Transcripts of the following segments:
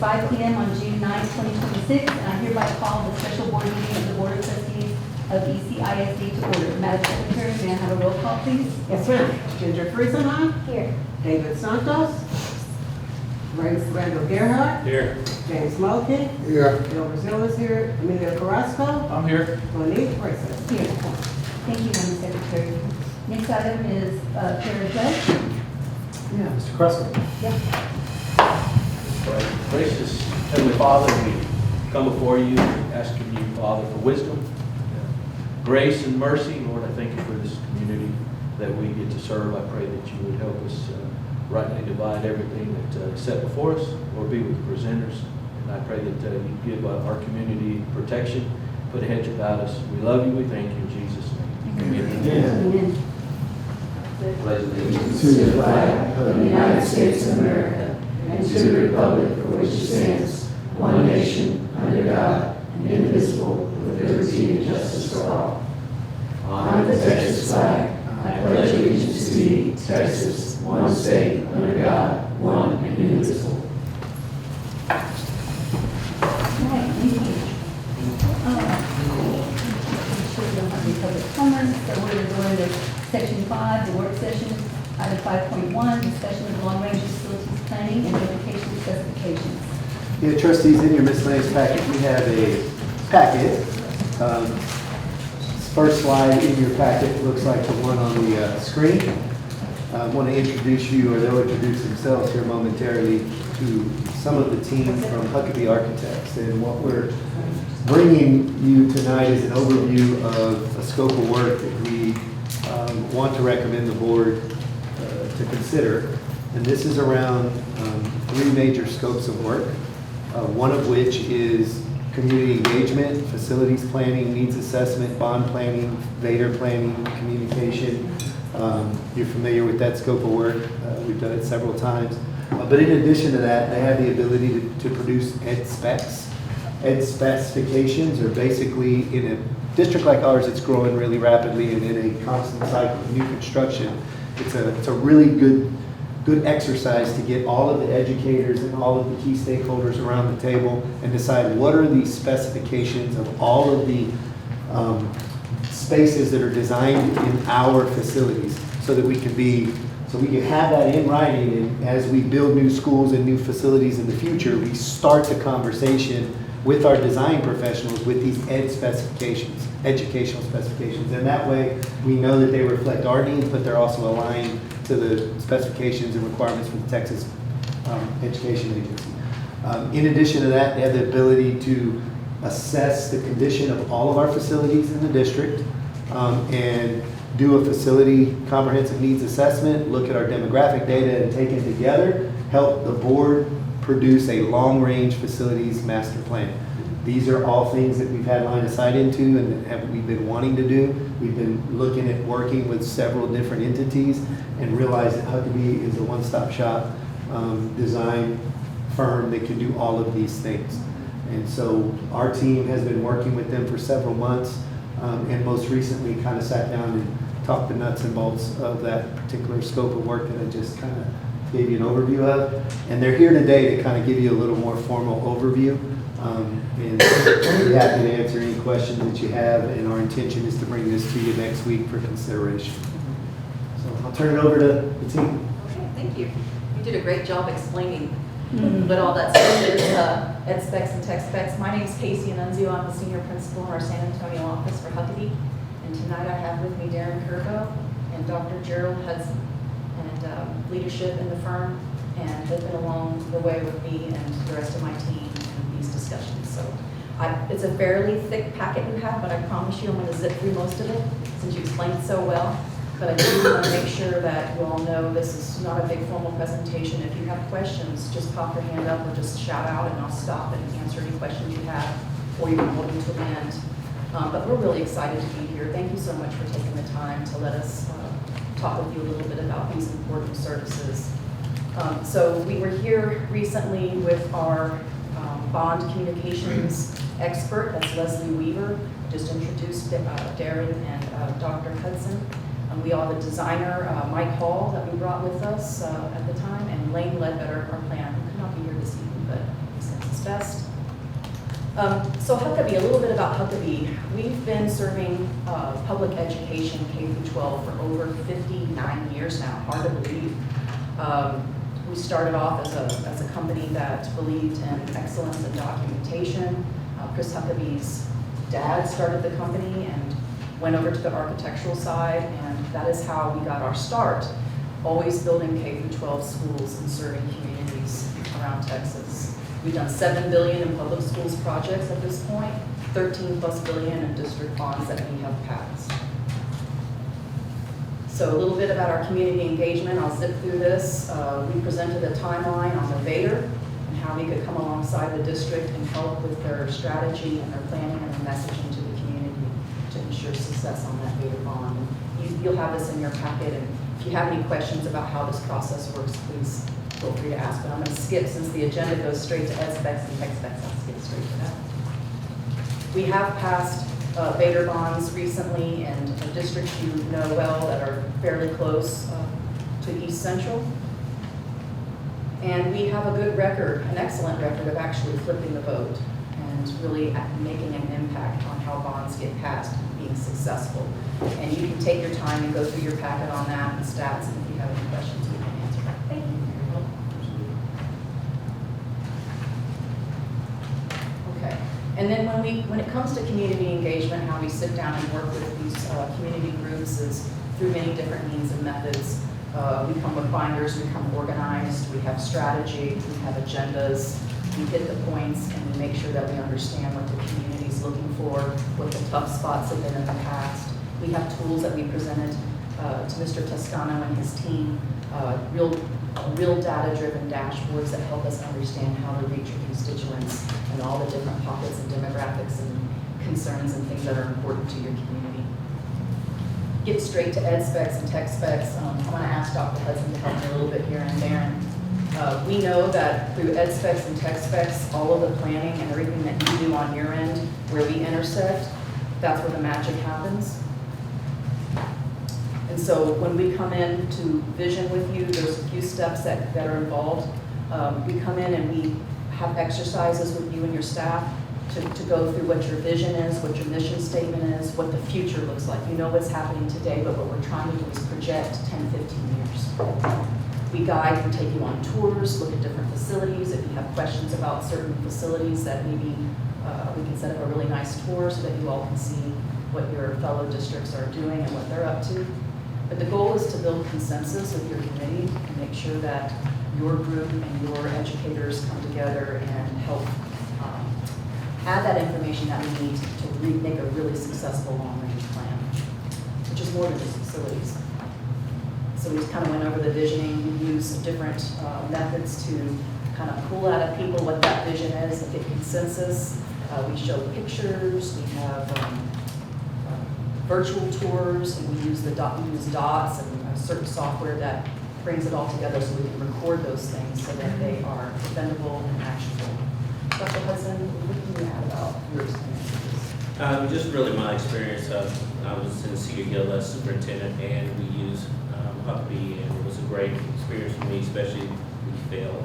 5 p.m. on June 9, 2026, and I hereby call the special board meeting of the Board of Trustees of ECISD to order. Madam Secretary, may I have a roll call, please? Yes, ma'am. Ginger Friesen, Here. David Santos. Randall Gerhardt. Here. James Mulkey. Here. Bill Brazil is here. Emilio Carrasco. I'm here. Monique Princess. Here. Thank you, Madam Secretary. Next item is Kara Judge. Yeah, Mr. Cresco. Yes. Gracious Heavenly Father, we come before you asking you, Father, for wisdom, grace, and mercy. Lord, I thank you for this community that we get to serve. I pray that you would help us rightly divide everything that's set before us. Lord, be with the presenters. And I pray that you give our community protection, put a hedge about us. We love you. We thank you in Jesus' name. Amen. Amen. Pledge allegiance to the flag of the United States of America and to the republic for which it stands, one nation, under God, indivisible, with liberty and justice for all. On the Texas flag, I pledge allegiance to thee, Texas, one state, under God, one and indivisible. All right, thank you. I'm sure we don't have any public comments, so we're going to go into section 5, the work session, item 5.1, discussion of long-range facilities planning and education specifications. Yeah, trustees, in your miscellaneous packet, we have a packet. First slide in your packet looks like the one on the screen. I want to introduce you, or they'll introduce themselves here momentarily, to some of the team from Huckabee Architects. And what we're bringing you tonight is an overview of a scope of work that we want to recommend the board to consider. And this is around 3 major scopes of work, one of which is community engagement, facilities planning, needs assessment, bond planning, VADR planning, communication. You're familiar with that scope of work. We've done it several times. But in addition to that, they have the ability to produce ed specs. Ed specifications are basically, in a district like ours, it's growing really rapidly and in a constant cycle of new construction. It's a really good exercise to get all of the educators and all of the key stakeholders around the table and decide what are the specifications of all of the spaces that are designed in our facilities, so that we can have that in writing, and as we build new schools and new facilities in the future, we start the conversation with our design professionals with these educational specifications. And that way we know that they reflect our needs, but they're also aligned to the specifications and requirements from the Texas Education Agency. In addition to that, they have the ability to assess the condition of all of our facilities in the district and do a facility comprehensive needs assessment, look at our demographic data, and taken together, help the board produce a long-range facilities master plan. These are all things that we've had line of sight into and we've been wanting to do. We've been looking at working with several different entities and realized that Huckabee is a one-stop shop design firm that can do all of these things. And so our team has been working with them for several months and most recently kind of sat down and talked the nuts and bolts of that particular scope of work that I just kind of gave you an overview of. And they're here today to kind of give you a little more formal overview. And we'll be happy to answer any questions that you have, and our intention is to bring this to you next week for consideration. So I'll turn it over to the team. Okay, thank you. You did a great job explaining what all that stuff is, ed specs and tech specs. My name's Casey Annunzio. I'm the senior principal in our San Antonio office for Huckabee. And tonight I have with me Darren Curbo and Dr. Gerald Hudson, and leadership in the firm, and have been along the way with me and the rest of my team in these discussions. So it's a fairly thick packet you have, but I promise you I'm going to zip through most of it since you explained it so well. But I do want to make sure that you all know this is not a big formal presentation. If you have questions, just pop your hand up or just shout out and I'll stop and answer any questions you have, or you can hold them to the end. But we're really excited to be here. Thank you so much for taking the time to let us talk with you a little bit about these important services. So we were here recently with our bond communications expert, that's Leslie Weaver. Just introduced Darren and Dr. Hudson. We all have a designer, Mike Hall, that we brought with us at the time, and Lane Ledbetter, our planner, who could not be here this evening, but makes sense best. So Huckabee, a little bit about Huckabee. We've been serving public education K-12 for over 59 years now, hard to believe. We started off as a company that believed in excellence in documentation. Chris Huckabee's dad started the company and went over to the architectural side, and that is how we got our start, always building K-12 schools and serving communities around Texas. We've done $7 billion in public schools projects at this point, 13+ billion in district bonds that we have passed. So a little bit about our community engagement. I'll zip through this. We presented a timeline on the Vader and how we could come alongside the district and help with their strategy and their planning and their messaging to the community to ensure success on that Vader bond. You'll have this in your packet, and if you have any questions about how this process works, please feel free to ask. But I'm going to skip, since the agenda goes straight to ed specs and tech specs, I'll skip straight to that. We have passed Vader bonds recently in districts you know well that are fairly close to East Central. And we have a good record, an excellent record of actually flipping the vote and really making an impact on how bonds get passed and being successful. And you can take your time and go through your packet on that and stats, and if you have any questions, we can answer that. Thank you. Okay. And then when it comes to community engagement, how we sit down and work with these community groups is through many different means and methods. We come with binders, we come organized, we have strategy, we have agendas, we hit the points, and we make sure that we understand what the community is looking for, what the tough spots have been in the past. We have tools that we presented to Mr. Toscano and his team, real data-driven dashboards that help us understand how to reach your constituents and all the different pockets and demographics and concerns and things that are important to your community. Get straight to ed specs and tech specs. I'm going to ask Dr. Hudson to help me a little bit here and there. We know that through ed specs and tech specs, all of the planning and everything that you do on your end, where we intersect, that's where the magic happens. And so when we come in to vision with you, there's a few steps that are involved. We come in and we have exercises with you and your staff to go through what your vision is, what your mission statement is, what the future looks like. You know what's happening today, but what we're trying to do is project 10, 15 years. We guide and take you on tours, look at different facilities. If you have questions about certain facilities, that maybe we can set up a really nice tour so that you all can see what your fellow districts are doing and what they're up to. But the goal is to build consensus with your committee and make sure that your group and your educators come together and help add that information that we need to make a really successful long-range plan, which is more than just facilities. So we kind of went over the visioning. We use different methods to kind of pull out of people what that vision is and get consensus. We show pictures. We have virtual tours, and we use dots and a certain software that brings it all together so we can record those things so that they are defendable and actionable. Dr. Hudson, what can you add about your experience? Just really my experience. I was in Cedar Hill as superintendent, and we used Huckabee, and it was a great experience for me, especially we failed.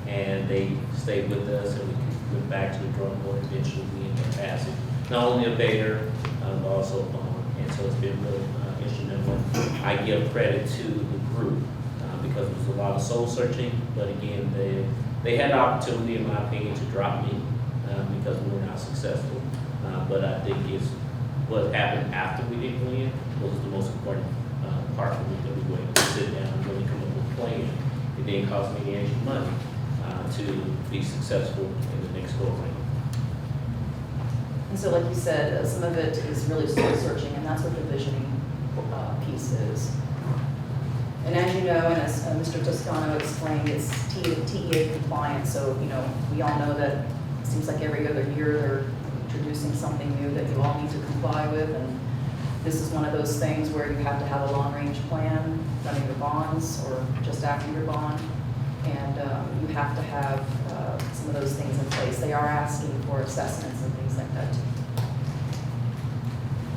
And they stayed with us, and we went back to the drawing board. Eventually, we ended up passing not only a Vader, but also a bond. And so it's been really instrumental. I give credit to the group because it was a lot of soul searching, but again, they had the opportunity, in my opinion, to drop me because we were not successful. But I think it's what happened after we didn't win was the most important part for me, that we were able to sit down and really come up with a plan. It didn't cost me any extra money to be successful in the next go-around. And so like you said, some of it is really soul searching, and that's what the visioning piece is. And as you know, and as Mr. Toscano explained, it's TEA compliant. So, you know, we all know that it seems like every other year they're introducing something new that you all need to comply with. And this is one of those things where you have to have a long-range plan, running your bonds or just after your bond. And you have to have some of those things in place. They are asking for assessments and things like that too.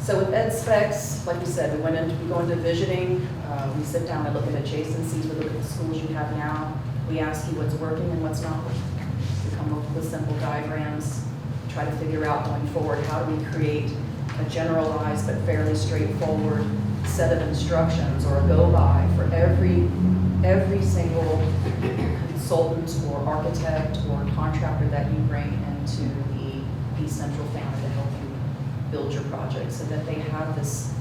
So with ed specs, like we said, we go into visioning, we sit down and look at adjacencies, we look at the schools you have now, we ask you what's working and what's not working. come up with simple diagrams, try to figure out going forward, how do we create a generalized but fairly straightforward set of instructions or a go-by for every single consultant or architect or contractor that you bring into the East Central family to help you build your project, so that they have this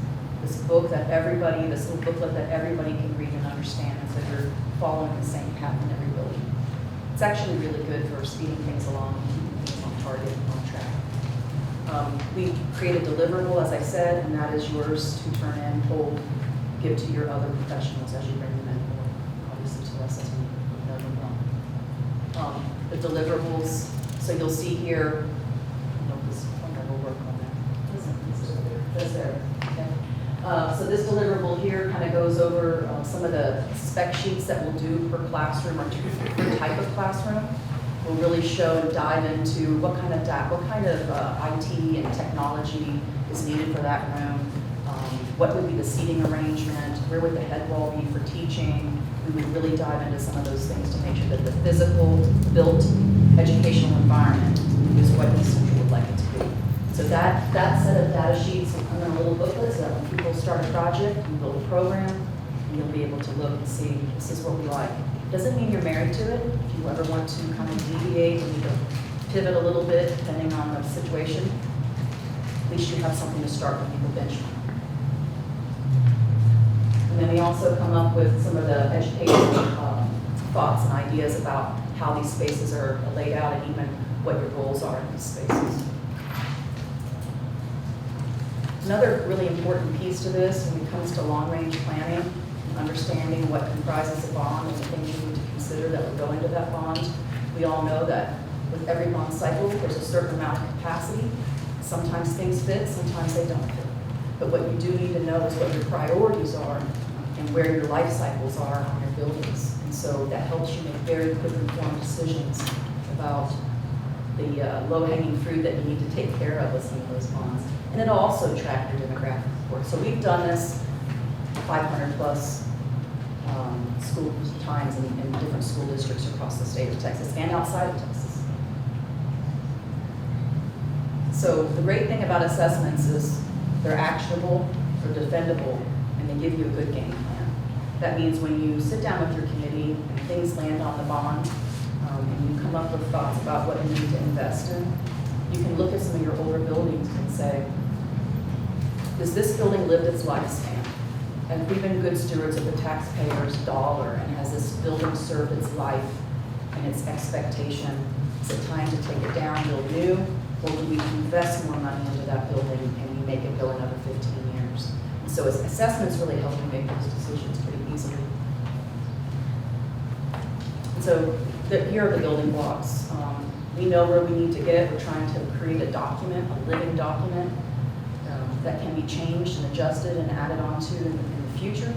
book that everybody, this little booklet that everybody can read and understand, and so you're following the same path in every building. It's actually really good for speeding things along and keeping things on target and on track. We create a deliverable, as I said, and that is yours to turn in, hold, give to your other professionals as you bring them in, or obviously to us as we know them well. The deliverables, so you'll see here, this pointer will work on that. That's there. Okay. So this deliverable here kind of goes over some of the spec sheets that we'll do per classroom or per type of classroom. We'll really show and dive into what kind of IT and technology is needed for that room. What would be the seating arrangement? Where would the head wall be for teaching? We would really dive into some of those things to make sure that the physical, built educational environment is what East Central would like it to be. So that set of data sheets will come in a little booklet, so that when people start a project and build a program, and you'll be able to look and see, this is what we like. Doesn't mean you're married to it. If you ever want to kind of deviate and either pivot a little bit depending on the situation, at least you have something to start with people benchmark. And then we also come up with some of the educational thoughts and ideas about how these spaces are laid out and even what your goals are in these spaces. Another really important piece to this when it comes to long-range planning, understanding what comprises a bond and the things you need to consider that would go into that bond. We all know that with every bond cycle, there's a certain amount of capacity. Sometimes things fit, sometimes they don't fit. But what you do need to know is what your priorities are and where your life cycles are on your buildings. And so that helps you make very quick informed decisions about the low-hanging fruit that you need to take care of with some of those bonds. And it'll also track your demographic report. So we've done this 500 plus school times in different school districts across the state of Texas and outside of Texas. So the great thing about assessments is they're actionable, they're defendable, and they give you a good game plan. That means when you sit down with your committee and things land on the bond, and you come up with thoughts about what you need to invest in, you can look at some of your older buildings and say, does this building live its lifespan? And we've been good stewards of the taxpayer's dollar, and has this building served its life and its expectation? Is it time to take it down, build new, or do we invest more money into that building and we make it go another 15 years? So assessments really help you make those decisions pretty easily. And so here are the building blocks. We know where we need to get. We're trying to create a document, a living document, that can be changed and adjusted and added onto in the future.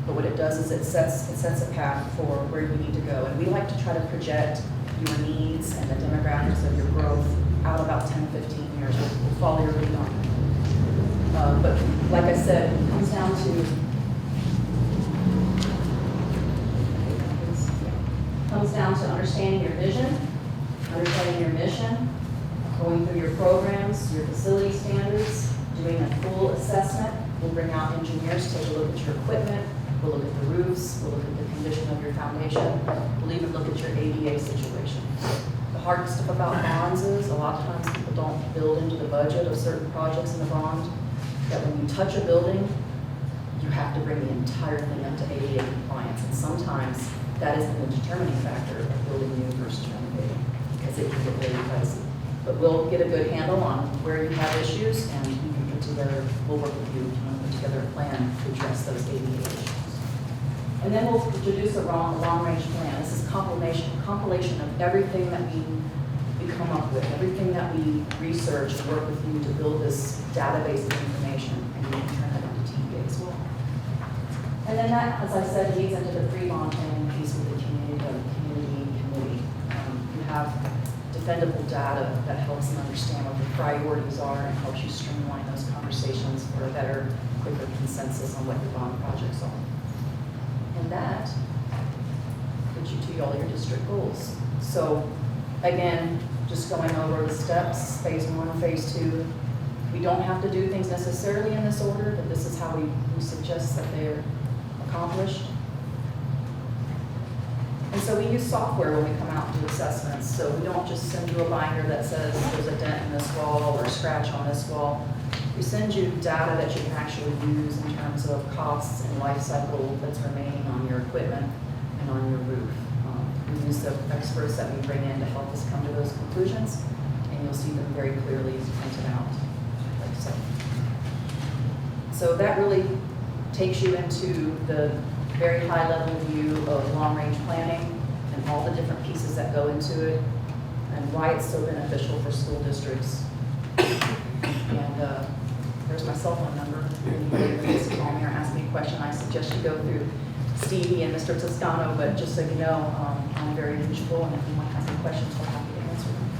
But what it does is it sets a path for where you need to go. And we like to try to project your needs and the demographics of your growth out about 10, 15 years. We'll follow your lead on it. But like I said, it comes down to understanding your vision, understanding your mission, going through your programs, your facility standards, doing a full assessment. We'll bring out engineers, take a look at your equipment, we'll look at the roofs, we'll look at the condition of your foundation, we'll even look at your ADA situation. The hard stuff about bonds is a lot of times people don't build into the budget of certain projects in the bond, that when you touch a building, you have to bring the entire thing up to ADA compliance. And sometimes that isn't a determining factor of building new versus renovating, because it can get really pricey. But we'll get a good handle on where you have issues, and we can put together, we'll work with you and put together a plan to address those ADA issues. And then we'll introduce a long-range plan. This is compilation of everything that we come up with, everything that we research and work with you to build this database of information, and you can turn that into TVA as well. And then that, as I said, leads into the pre-bond planning piece with the community committee. You have defendable data that helps them understand what the priorities are and helps you streamline those conversations for a better, quicker consensus on what your bond projects are. And that gets you to all your district goals. So again, just going over the steps, phase 1, phase 2. We don't have to do things necessarily in this order, but this is how we suggest that they're accomplished. And so we use software when we come out and do assessments, so we don't just send you a binder that says there's a dent in this wall or a scratch on this wall. We send you data that you can actually use in terms of costs and life cycle that's remaining on your equipment and on your roof. We use the experts that we bring in to help us come to those conclusions, and you'll see them very clearly printed out, like so. So that really takes you into the very high level view of long range planning and all the different pieces that go into it and why it's so beneficial for school districts. And there's my cell phone number. Anybody wants to call me or ask me a question, I suggest you go through Stevie and Mr. Toscano, but just so you know, I'm very reachable, and if anyone has any questions, we're happy to answer them.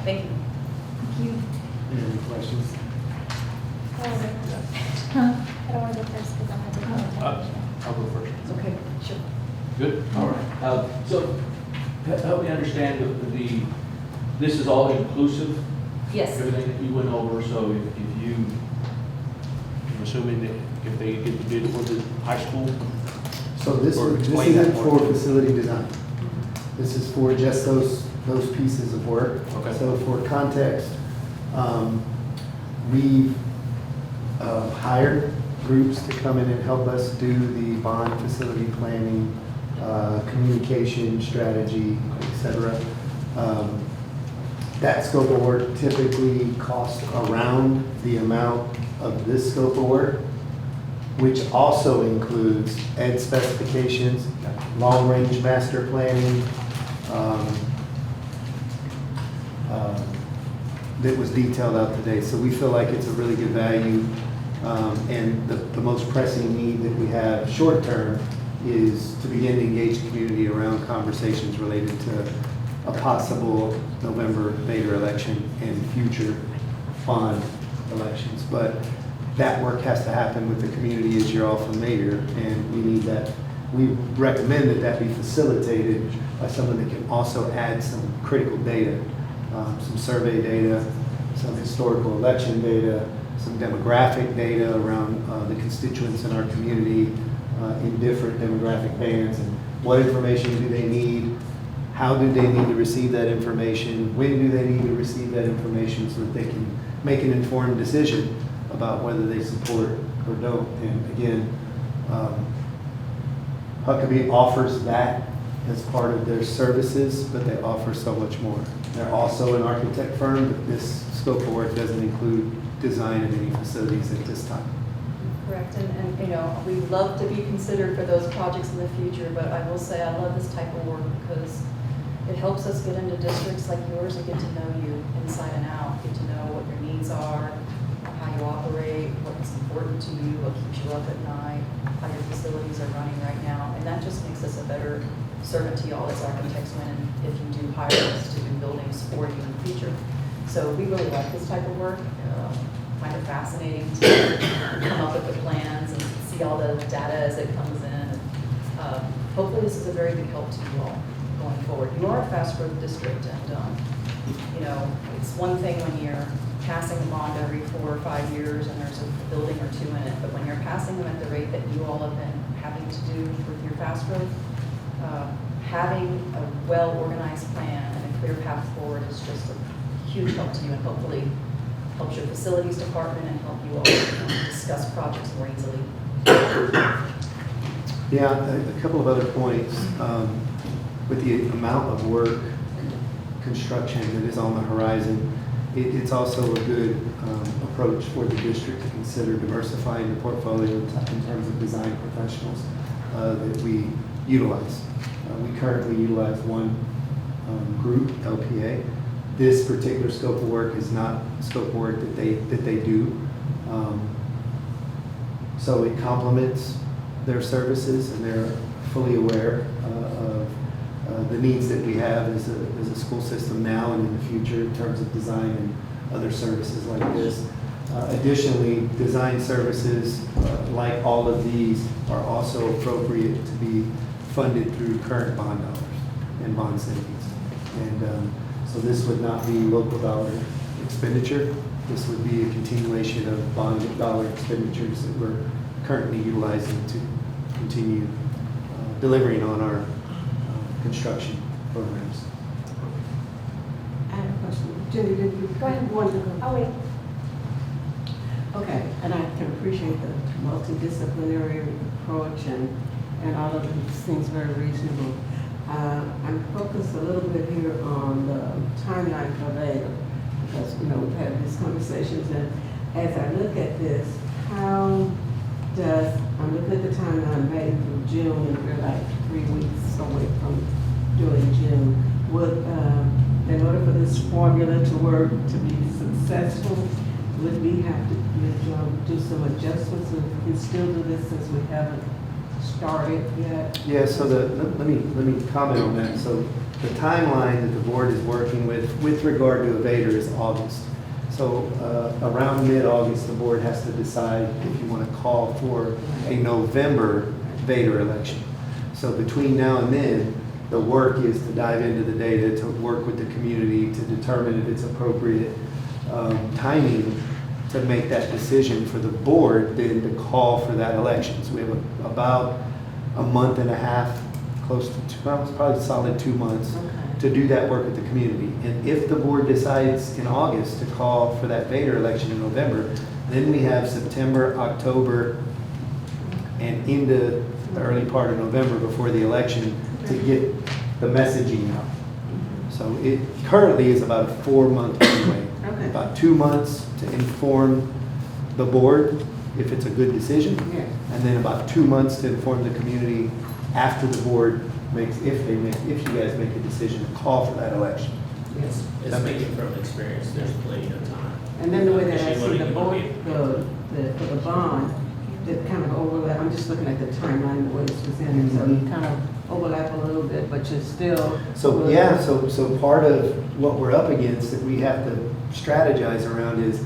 Thank you. Thank you. Any questions? I don't want to go first because I have to go. I'll go first. Okay, sure. Good, all right. So, help me understand this is all inclusive? Yes. Everything that you went over, so if you, I'm assuming that if they get the bid for the high school? So this Or this explain that isn't more. for facility design. This is for just those pieces of work. Okay. So for context, we've hired groups to come in and help us do the bond facility planning, communication strategy, et cetera. That scope of work typically costs around the amount of this scope of work, which also includes ed specifications, long-range master planning, that was detailed out today. So we feel like it's a really good value. And the most pressing need that we have short-term is to begin to engage the community around conversations related to a possible November Vader election and future bond elections. But that work has to happen with the community, as you're all familiar, and we need that. We recommend that that be facilitated by someone that can also add some critical data, some survey data, some historical election data, some demographic data around the constituents in our community in different demographic bands, and what information do they need, how do they need to receive that information, when do they need to receive that information so that they can make an informed decision about whether they support or don't. And again, Huckabee offers that as part of their services, but they offer so much more. They're also an architect firm, but this scope of work doesn't include design of any facilities at this time. Correct, and you know, we'd love to be considered for those projects in the future, but I will say I love this type of work because it helps us get into districts like yours and get to know you inside and out, get to know what your needs are, how you operate, what's important to you, what keeps you up at night, how your facilities are running right now, and that just makes us a better servant to y'all as architects when if you do hire us to do buildings for you in the future. So we really like this type of work. Find it fascinating to come up with the plans and see all the data as it comes in. And, hopefully this is a very big help to you all going forward. You are a fast growth district, and you know, it's one thing when you're passing a bond every 4 or 5 years and there's a building or two in it, but when you're passing them at the rate that you all have been having to do with your fast growth, having a well-organized plan and a clear path forward is just a huge help to you, and hopefully helps your facilities department and help you all discuss projects more easily. Yeah, a couple of other points. With the amount of work, construction that is on the horizon, it's also a good approach for the district to consider diversifying the portfolio in terms of design professionals that we utilize. We currently utilize one group, LPA. This particular scope of work is not scope of work that they do. So it complements their services, and they're fully aware of the needs that we have as a school system now and in the future in terms of design and other services like this. Additionally, design services like all of these are also appropriate to be funded through current bond dollars and bond savings. And so this would not be local dollar expenditure. This would be a continuation of bond dollar expenditures that we're currently utilizing to continue delivering on our construction programs. I have a question. Jenny, did you? Go ahead. Want to go? Oh, wait. Okay, and I can appreciate the multidisciplinary approach and all of these things very reasonable. I'm focused a little bit here on the timeline for later, because, we've had these conversations, and as I look at this, I'm looking at the timeline May through June, and we're like 3 weeks away from doing June. Would, in order for this formula to work, to be successful, would we have to do some adjustments, and we can still do this since we haven't started yet? Yeah, so let me comment on that. So the timeline that the board is working with regard to a Vader is August. So around mid-August, the board has to decide if you want to call for a November Vader election. So between now and then, the work is to dive into the data, to work with the community, to determine if it's appropriate timing to make that decision for the board, then to call for that election. So we have about a month and a half, close to probably solid 2 months to do that work with the community. And if the board decides in August to call for that Vader election in November, then we have September, October, and into the early part of November before the election to get the messaging out. So it currently is about a 4-month runway. Okay. About 2 months to inform the board if it's a good decision. Yeah. And then about 2 months to inform the community after the board makes, if you guys make a decision to call for that election. Yes. It's speaking from experience, there's plenty of time. And then the way that I Because you see wanna- the board, for the bond, it kind of overlap, I'm just looking at the timeline, the way it's presented, so you kind of overlap a little bit, but you're still. So, yeah, so part of what we're up against that we have to strategize around is,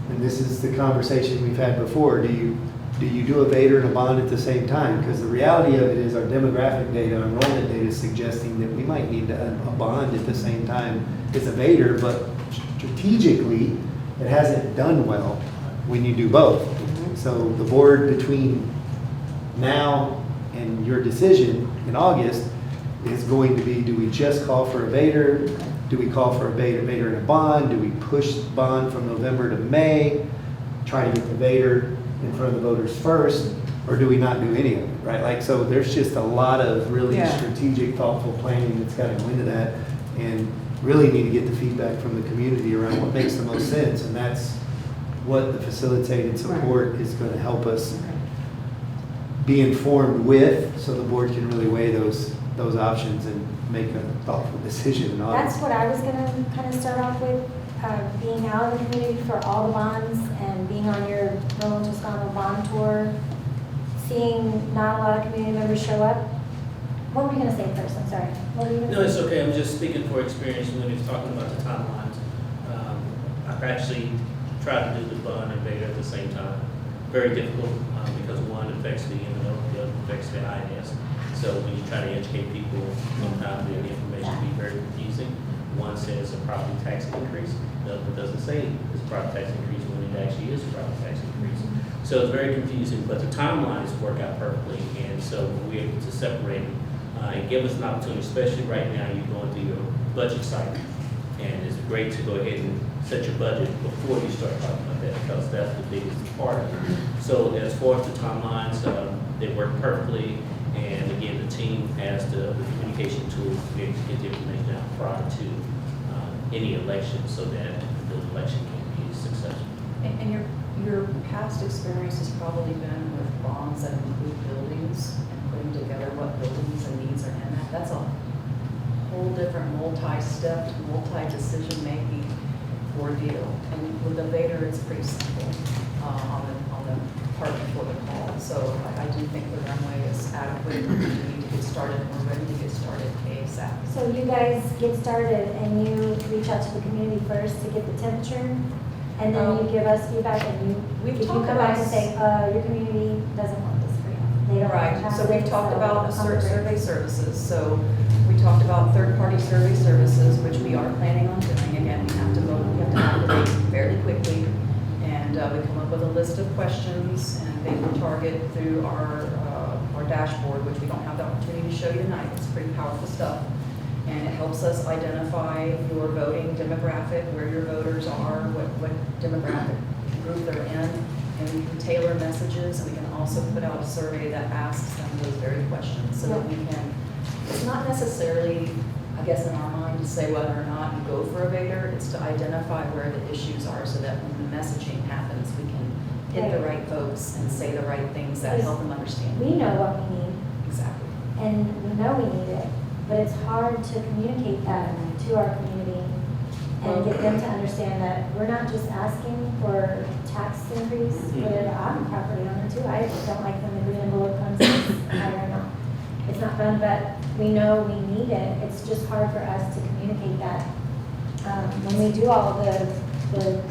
and this is the conversation we've had before, do you do a Vader and a bond at the same time? Because the reality of it is our demographic data, our enrollment data is suggesting that we might need a bond at the same time as a Vader, but strategically, it hasn't done well when you do both. So the board between now and your decision in August is going to be, do we just call for a Vader? Do we call for a Vader and a bond? Do we push bond from November to May, try to get the Vader in front of the voters first? Or do we not do any of it, right? Like, so there's just a lot of really Yeah. strategic, thoughtful planning that's got to go into that, and really need to get the feedback from the community around what makes the most sense, and that's what the facilitated support is going to help us be informed with, so the board can really weigh those options and make a thoughtful decision in August. That's what I was gonna kind of start off with, being out in the community for all the bonds and being on your Northern Toscano bond tour, seeing not a lot of community members show up. What were you gonna say first? I'm sorry. What were you gonna No, it's say? okay, I'm just speaking for experience when he was talking about the timelines. I've actually tried to do the bond and Vader at the same time. Very difficult, because one affects the M&O, the other affects the INS. So when you try to educate people, sometimes the information can be very confusing. One says a property tax increase, the other doesn't say it's a property tax increase when it actually is a property tax increase. So it's very confusing, but the timelines work out perfectly, and so we're able to separate it and give us an opportunity, especially right now, you're going through your budget cycle. And it's great to go ahead and set your budget before you start talking about that, because that's the biggest part of it. So as far as the timelines, they work perfectly. And again, the team has the communication tools to be able to get the information out prior to any election, so that the election can be successful. And your past experience has probably been with bonds that include buildings and putting together what buildings and needs are in that. That's a whole different multi-step, multi-decision-making ordeal. And with the Vader, it's pretty simple on the part before the call. So I do think the runway is adequate. We need to get started, and we're ready to get started ASAP. So you guys get started and you reach out to the community first to get the temperature, and then you give us feedback, and We've if you talked come back about and say, your community doesn't want this for you. They don't Right, That's so we've it, talked so about I'm great. survey services, so we talked about third-party survey services, which we are planning on doing. Again, we have to vote, we have to activate fairly quickly, and we come up with a list of questions, and they will target through our dashboard, which we don't have the opportunity to show you tonight. It's pretty powerful stuff, and it helps us identify your voting demographic, where your voters are, what demographic group they're in, and we can tailor messages, and we can also put out a survey that asks them those very questions, so that we can, it's not necessarily, I guess, in our mind to say whether or not you go for a Vader, it's to identify where the issues are, so that when the messaging happens, we can hit the right folks and say the right things that help them understand. We know what we need, Exactly. and we know we need it, but it's hard to communicate that to our community and get them to understand that we're not just asking for tax increase, but I'm a property owner too. I don't like when the green envelope comes in higher amount. It's not fun, but we know we need it. It's just hard for us to communicate that. When we do all the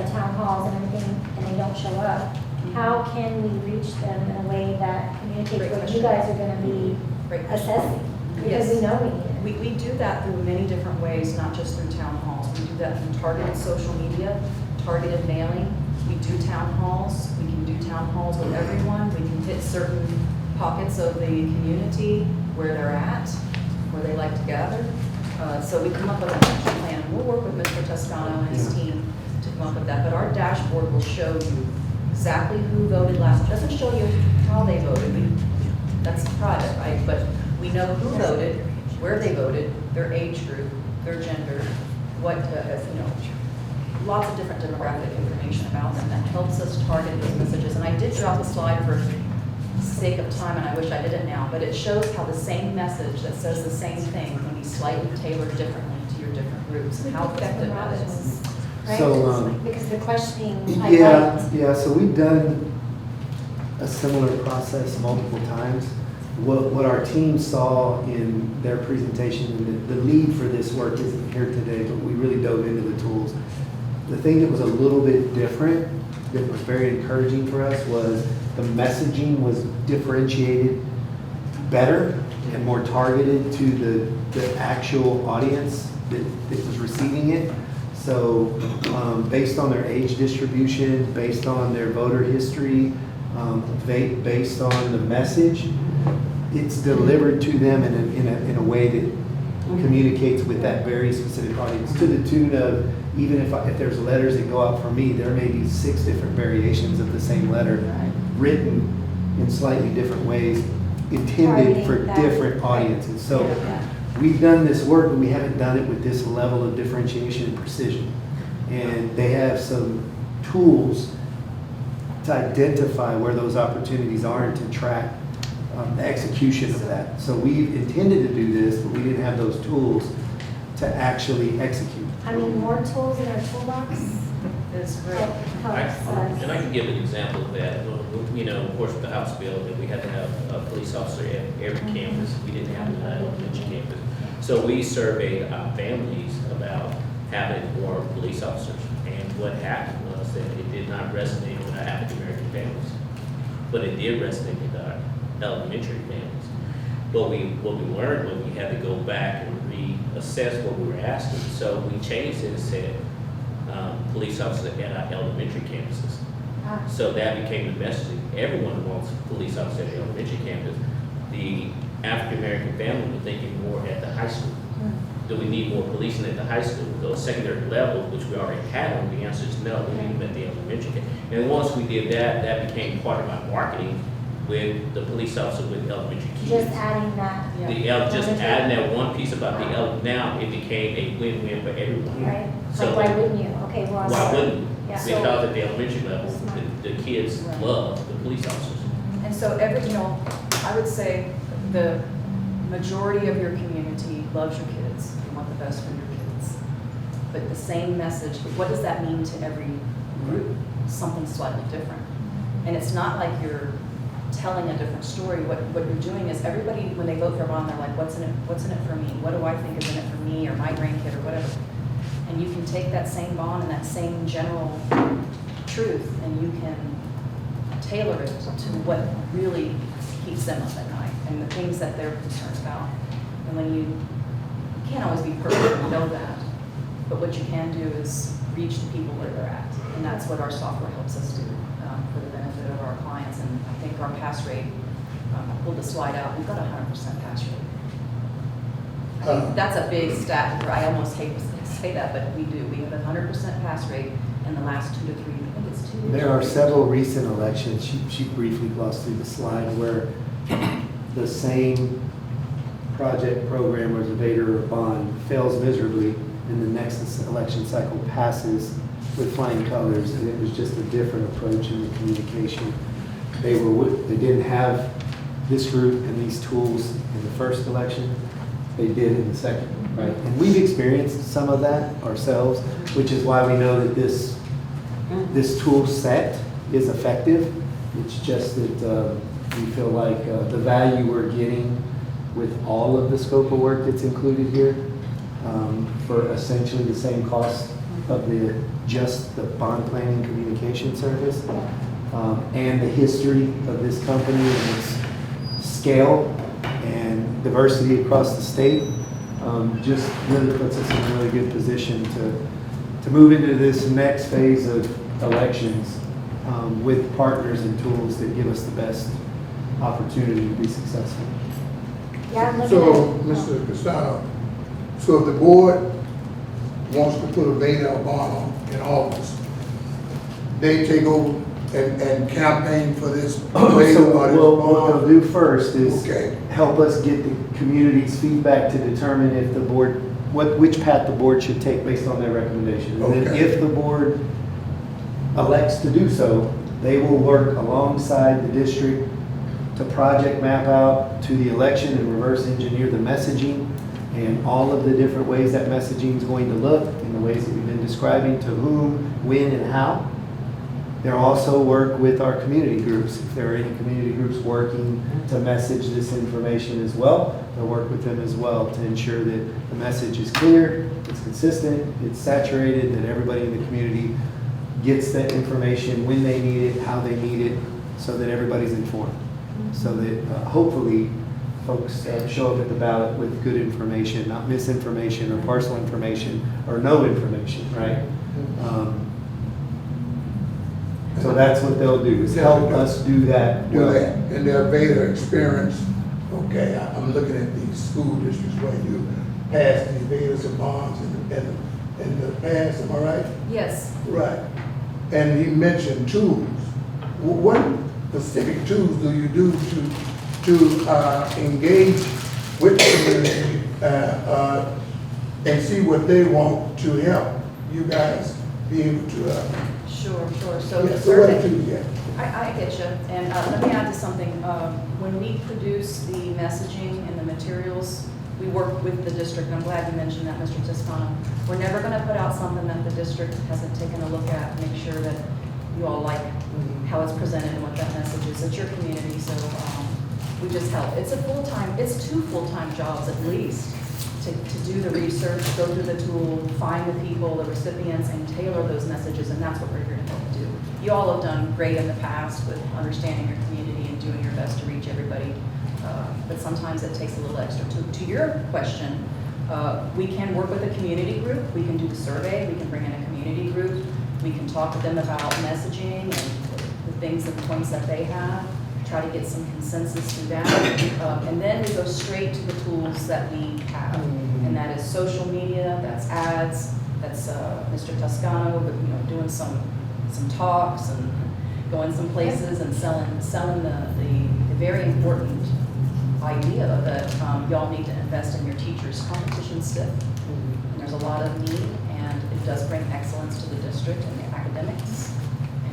town halls and everything, and they don't show up, how can we reach them in a way that communicates Great what question. you guys are gonna be Great question. assessing? Because Yes. we know we need it. We do that through many different ways, not just through town halls. We do that through targeted social media, targeted mailing. We do town halls. We can do town halls with everyone. We can hit certain pockets of the community where they're at, where they like to gather. So we come up with an action plan. We'll work with Mr. Toscano and his team to come up with that. But our dashboard will show you exactly who voted last. It doesn't show you how they voted. That's private, right? But we know who voted, where they voted, their age group, their gender, what, lots of different demographic information about them that helps us target those messages. And I did drop a slide for sake of time, and I wish I did it now, but it shows how the same message that says the same thing can be slightly tailored differently to your different groups, and how effective that is. Right? So, Because the questioning, I liked. yeah, so we've done a similar process multiple times. What our team saw in their presentation, and the lead for this work isn't here today, but we really dove into the tools. The thing that was a little bit different, that was very encouraging for us, was the messaging was differentiated better and more targeted to the actual audience that was receiving it. So based on their age distribution, based on their voter history, based on the message, it's delivered to them in a way that communicates with that very specific audience, to the tune of, even if there's letters that go out for me, there may be 6 different variations of the same letter written in slightly different ways, intended for Targeting that. different audiences. So Yeah. we've done this work, but we haven't done it with this level of differentiation and precision. And they have some tools to identify where those opportunities are and to track the execution of that. So we intended to do this, but we didn't have those tools to actually execute. I mean, more tools in our toolbox It's great. helps us. And I can give an example of that. Of course, with the House bill, that we had to have a police officer at every campus. We didn't have it at elementary campus. So we surveyed our families about having more police officers. And what happened was that it did not resonate with our African American families, but it did resonate with our elementary families. But what we learned was we had to go back and reassess what we were asking. So we changed it and said, police officers at our elementary campuses. So that became the messaging. Everyone wants police officers at the elementary campus. The African American family were thinking more at the high school. Do we need more policing at the high school? Those secondary levels, which we already had on, the answer is no, we need them at the elementary campus. And once we did that, that became part of our marketing with the police officer with elementary kids. Just adding that. Just adding that one piece about now it became a win-win for everyone. Right? So Like, why wouldn't you? Okay, well. why wouldn't you? Yeah. Because at the elementary level, the kids love the police officers. And so I would say the majority of your community loves your kids. You want the best for your kids. But the same message, what does that mean to every group? Something slightly different. And it's not like you're telling a different story. What you're doing is everybody, when they vote for a bond, they're like, what's in it for me? What do I think is in it for me or my grandkid or whatever? And you can take that same bond and that same general truth and you can tailor it to what really he keeps them up at night and the things that they're concerned about. And when you can't always be perfect, you know that, but what you can do is reach the people where they're at. And that's what our software helps us do for the benefit of our clients. And I think our pass rate, I pulled the slide out, we've got 100% pass rate. I think that's a big stat. I almost hate to say that, but we do. We have a 100% pass rate in the last 2 to 3, I think it's 2 years. There are several recent elections, she briefly glossed through the slide, where the same project, program, or debater or bond fails miserably, and the next election cycle passes with flying colors, and it was just a different approach in the communication. They didn't have this group and these tools in the first election, they did in the second, right? And we've experienced some of that ourselves, which is why we know that this tool set is effective. It's just that we feel like the value we're getting with all of the scope of work that's included here for essentially the same cost of just the bond planning communication service and the history of this company and its scale and diversity across the state just really puts us in a really good position to move into this next phase of elections with partners and tools that give us the best opportunity to be successful. Yeah, I'm looking So, at. Mr. Castano, so if the board wants to put a Vader bond in office, they take over and campaign for this Vader or this What they'll bond? do first is Okay. help us get the community's feedback to determine if the board, which path the board should take based on their recommendation. And then Okay. if the board elects to do so, they will work alongside the district to project map out to the election and reverse engineer the messaging and all of the different ways that messaging is going to look in the ways that we've been describing, to whom, when, and how. They'll also work with our community groups. If there are any community groups working to message this information as well, they'll work with them as well to ensure that the message is clear, it's consistent, it's saturated, that everybody in the community gets that information when they need it, how they need it, so that everybody's informed. So that hopefully folks show up at the ballot with good information, not misinformation or partial information or no information, right? So that's what they'll do, is help us do that Do well. that, in their Vader experience, okay, I'm looking at these school districts where you pass these Vaders and bonds in the past, am I right? Yes. Right. And he mentioned tools. What specific tools do you do to engage with the community and see what they want to help you guys be able to? Sure. So the Yeah, so what survey, tools, yeah. I get you. And let me add to something. When we produce the messaging and the materials, we work with the district. I'm glad you mentioned that, Mr. Toscano. We're never going to put out something that the district hasn't taken a look at, make sure that you all like how it's presented and what that message is. It's your community, so we just help. It's it's 2 full-time jobs at least to do the research, go through the tool, find the people, the recipients, and tailor those messages, and that's what we're here to help do. You all have done great in the past with understanding your community and doing your best to reach everybody, but sometimes it takes a little extra. To your question, we can work with a community group, we can do the survey, we can bring in a community group, we can talk to them about messaging and the things and points that they have, try to get some consensus through that. And then we go straight to the tools that we have. And that is social media, that's ads, that's Mr. Toscano, but doing some talks and going some places and selling the very important idea that y'all need to invest in your teachers. Competition's stiff, and there's a lot of need, and it does bring excellence to the district and the academics.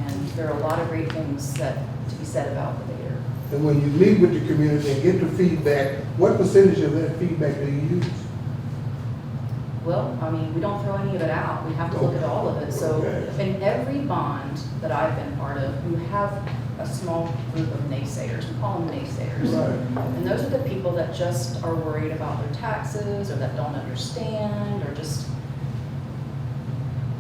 And there are a lot of great things to be said about the Vader. And when you meet with the community and get the feedback, what percentage of that feedback do you use? Well, we don't throw any of it out. We have to look at all of it. So in every bond that I've been part of, you have a small group of naysayers. We call them naysayers. Right. And those are the people that just are worried about their taxes or that don't understand or just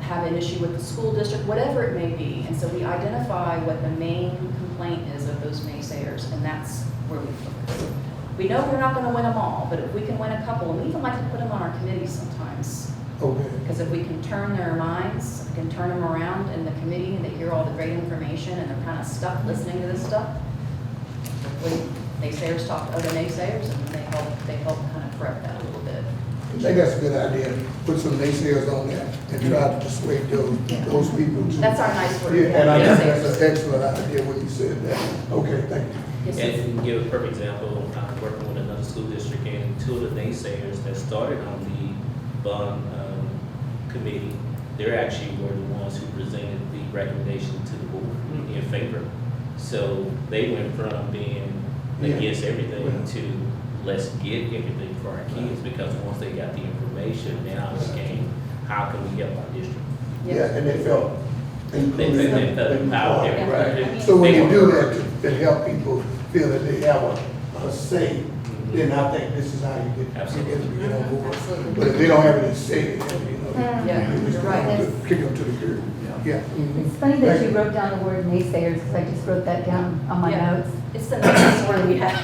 have an issue with the school district, whatever it may be. And so we identify what the main complaint is of those naysayers, and that's where we focus. We know we're not gonna win them all, but if we can win a couple, and we even like to put them on our committees sometimes. Okay. Because if we can turn their minds, we can turn them around in the committee and they hear all the great information and they're kind of stuck listening to this stuff. Hopefully naysayers talk to other naysayers and they help kind of correct that a little bit. I think that's a good idea. Put some naysayers on there and try to persuade those people to. That's our nice word. Yeah, and I think Naysayers. that's an excellent idea when you said that. Okay, thank you. Yes, And sir. to give a perfect example, I'm working with another school district, and two of the naysayers that started on the bond committee, they're actually were the ones who presented the recommendation to the board in favor. So they went from being Yeah. against everything Yeah. to let's get everything for our kids, because once they got the information, now it's game, how can we help our district? Yeah, and they felt included. They felt empowered. Right. Right. So when They you were- do that to help people feel that they have a say, then I think this is how you get Absolutely. on board. Absolutely. But if they don't have any say, then, Yeah, you you're right. kick them to the curb. Yeah. mhm. It's funny that Thank you wrote down the word naysayers, because I just wrote that down on my Yeah. notes. It's the nicest word we have.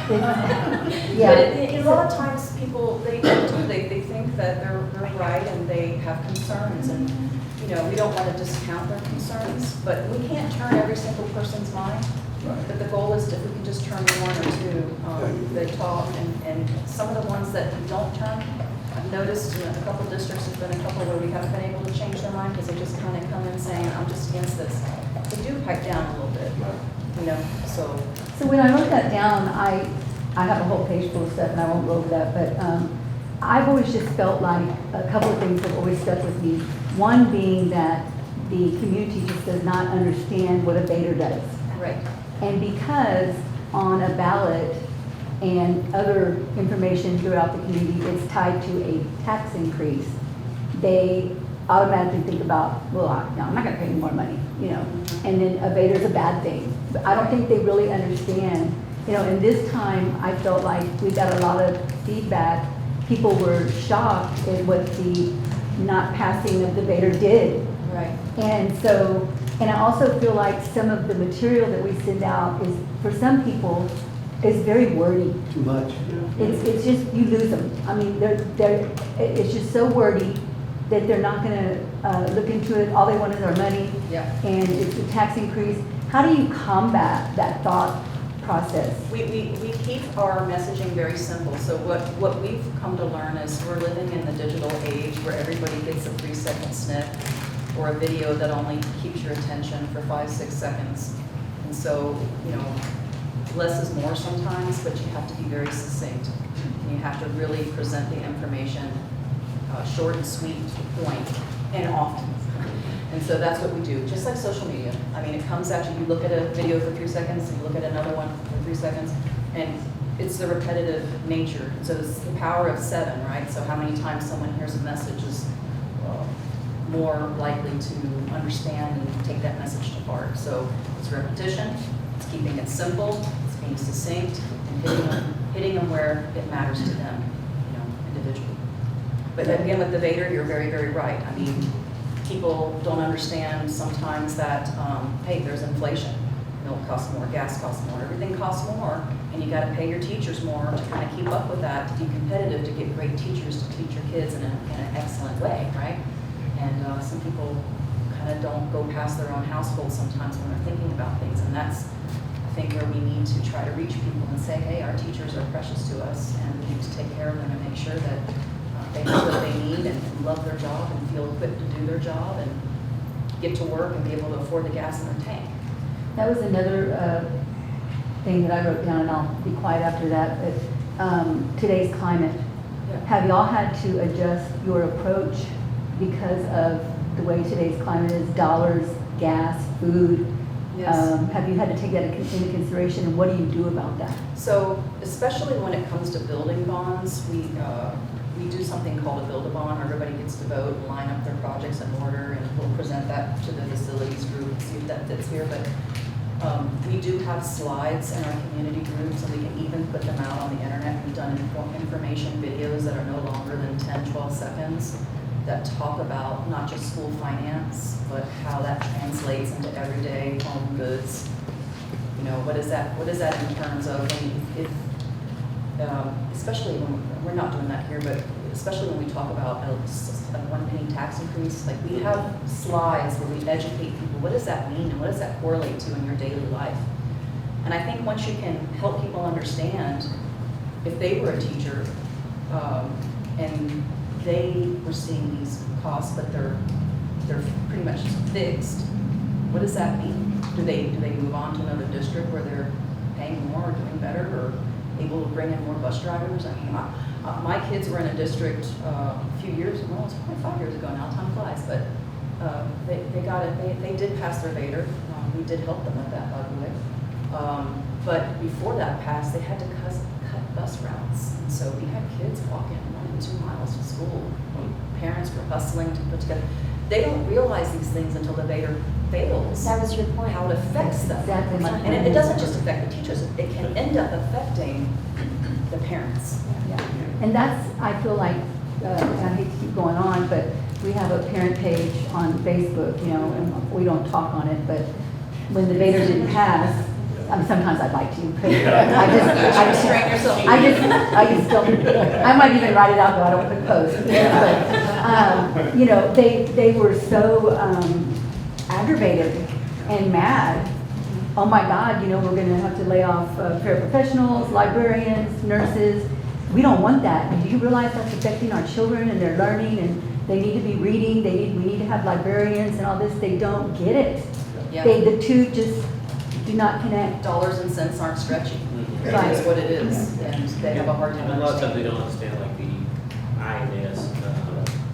Yeah. But a lot of times people, they think that they're right and they have concerns and, you know, we don't want to discount their concerns, but we can't turn every single person's mind. But the goal is if we can just turn one or two, they talk and some of the ones that don't turn, I've noticed in a couple districts, there's been a couple where we haven't been able to change their mind because they just kind of come in saying, I'm just against this. They do pipe down a little bit, you know, so. So when I wrote that down, I have a whole page full of stuff, and I won't go over that, but I've always just felt like a couple of things have always stuck with me. One being that the community just does not understand what a Vader does. Right. And because on a ballot and other information throughout the community, it's tied to a tax increase, they automatically think about, well, no, I'm not gonna pay any more money, you know, and then a Vader's a bad thing. But I don't think they really understand, you know, and this time I felt like we got a lot of feedback. People were shocked at what the not passing of the Vader did. Right. And so, and I also feel like some of the material that we send out is, for some people, is very wordy. Too much. It's just, you lose them. I mean, it's just so wordy that they're not gonna look into it. All they want is our money. Yeah. And it's a tax increase. How do you combat that thought process? We keep our messaging very simple. So what we've come to learn is we're living in the digital age where everybody gets a 3-second snip or a video that only keeps your attention for 5-6 seconds. And so, you know, less is more sometimes, but you have to be very succinct. And you have to really present the information short and sweet to the point and often. And so that's what we do, just like social media. I mean, it comes at you, you look at a video for 3 seconds, and you look at another one for 3 seconds, and it's the repetitive nature. So it's the power of 7, right? So how many times someone hears a message is more likely to understand and take that message to heart. So it's repetition, it's keeping it simple, it's being succinct, and hitting them where it matters to them, you know, individually. But again, with the Vader, you're very, very right. I mean, people don't understand sometimes that, hey, there's inflation. Milk costs more, gas costs more, everything costs more, and you gotta pay your teachers more to kind of keep up with that, to be competitive, to get great teachers to teach your kids in an excellent way, right? And some people kind of don't go past their own household sometimes when they're thinking about things, and that's, I think, where we need to try to reach people and say, hey, our teachers are precious to us, and we need to take care of them and make sure that they know what they need and love their job and feel equipped to do their job and get to work and be able to afford the gas in their tank. That was another thing that I wrote down, and I'll be quiet after that, but today's climate. Yeah. Have y'all had to adjust your approach because of the way today's climate is, dollars, gas, food? Yes. Have you had to take that into consideration, and what do you do about that? So especially when it comes to building bonds, we do something called a build-a-bond. Everybody gets to vote and line up their projects in order, and we'll present that to the facilities group and see if that fits here. But we do have slides in our community groups, and we can even put them out on the internet. We've done information videos that are no longer than 10, 12 seconds that talk about not just school finance, but how that translates into everyday home goods. You know, what is that in terms of, if, especially when, we're not doing that here, but especially when we talk about a 1 penny tax increase, like we have slides where we educate people, what does that mean and what does that correlate to in your daily life? And I think once you can help people understand, if they were a teacher, and they were seeing these costs, but they're pretty much fixed, what does that mean? Do they move on to another district where they're paying more or doing better or able to bring in more bus drivers? I mean, my kids were in a district a few years, well, it's probably 5 years ago now, time flies, but they got it, they did pass their Vader. We did help them with that, by the way. But before that passed, they had to cut bus routes. And so we had kids walking 1 and 2 miles to school. Parents were hustling to put together. They don't realize these things until the Vader fails. That was your point. How it affects them. Exactly my And it doesn't just affect the teachers, it can end up affecting the parents. Yeah. And that's, I feel like, and I hate to keep going on, but we have a parent page on Facebook, you know, and we don't talk on it, but when the Vader didn't pass, I mean, sometimes I'd like to, but I just don't, I might even write it out, but I don't put posts. But, you know, they were so aggravated and mad. Oh my God, you know, we're gonna have to lay off paraprofessionals, librarians, nurses. We don't want that. Do you realize that's affecting our children and their learning, and they need to be reading, we need to have librarians and all this. They don't get it. Yeah. The two just do not connect. Dollars and cents aren't stretchy. Right. That's what it is, and they have a hard time And a lot of times they understanding. don't understand like the INS,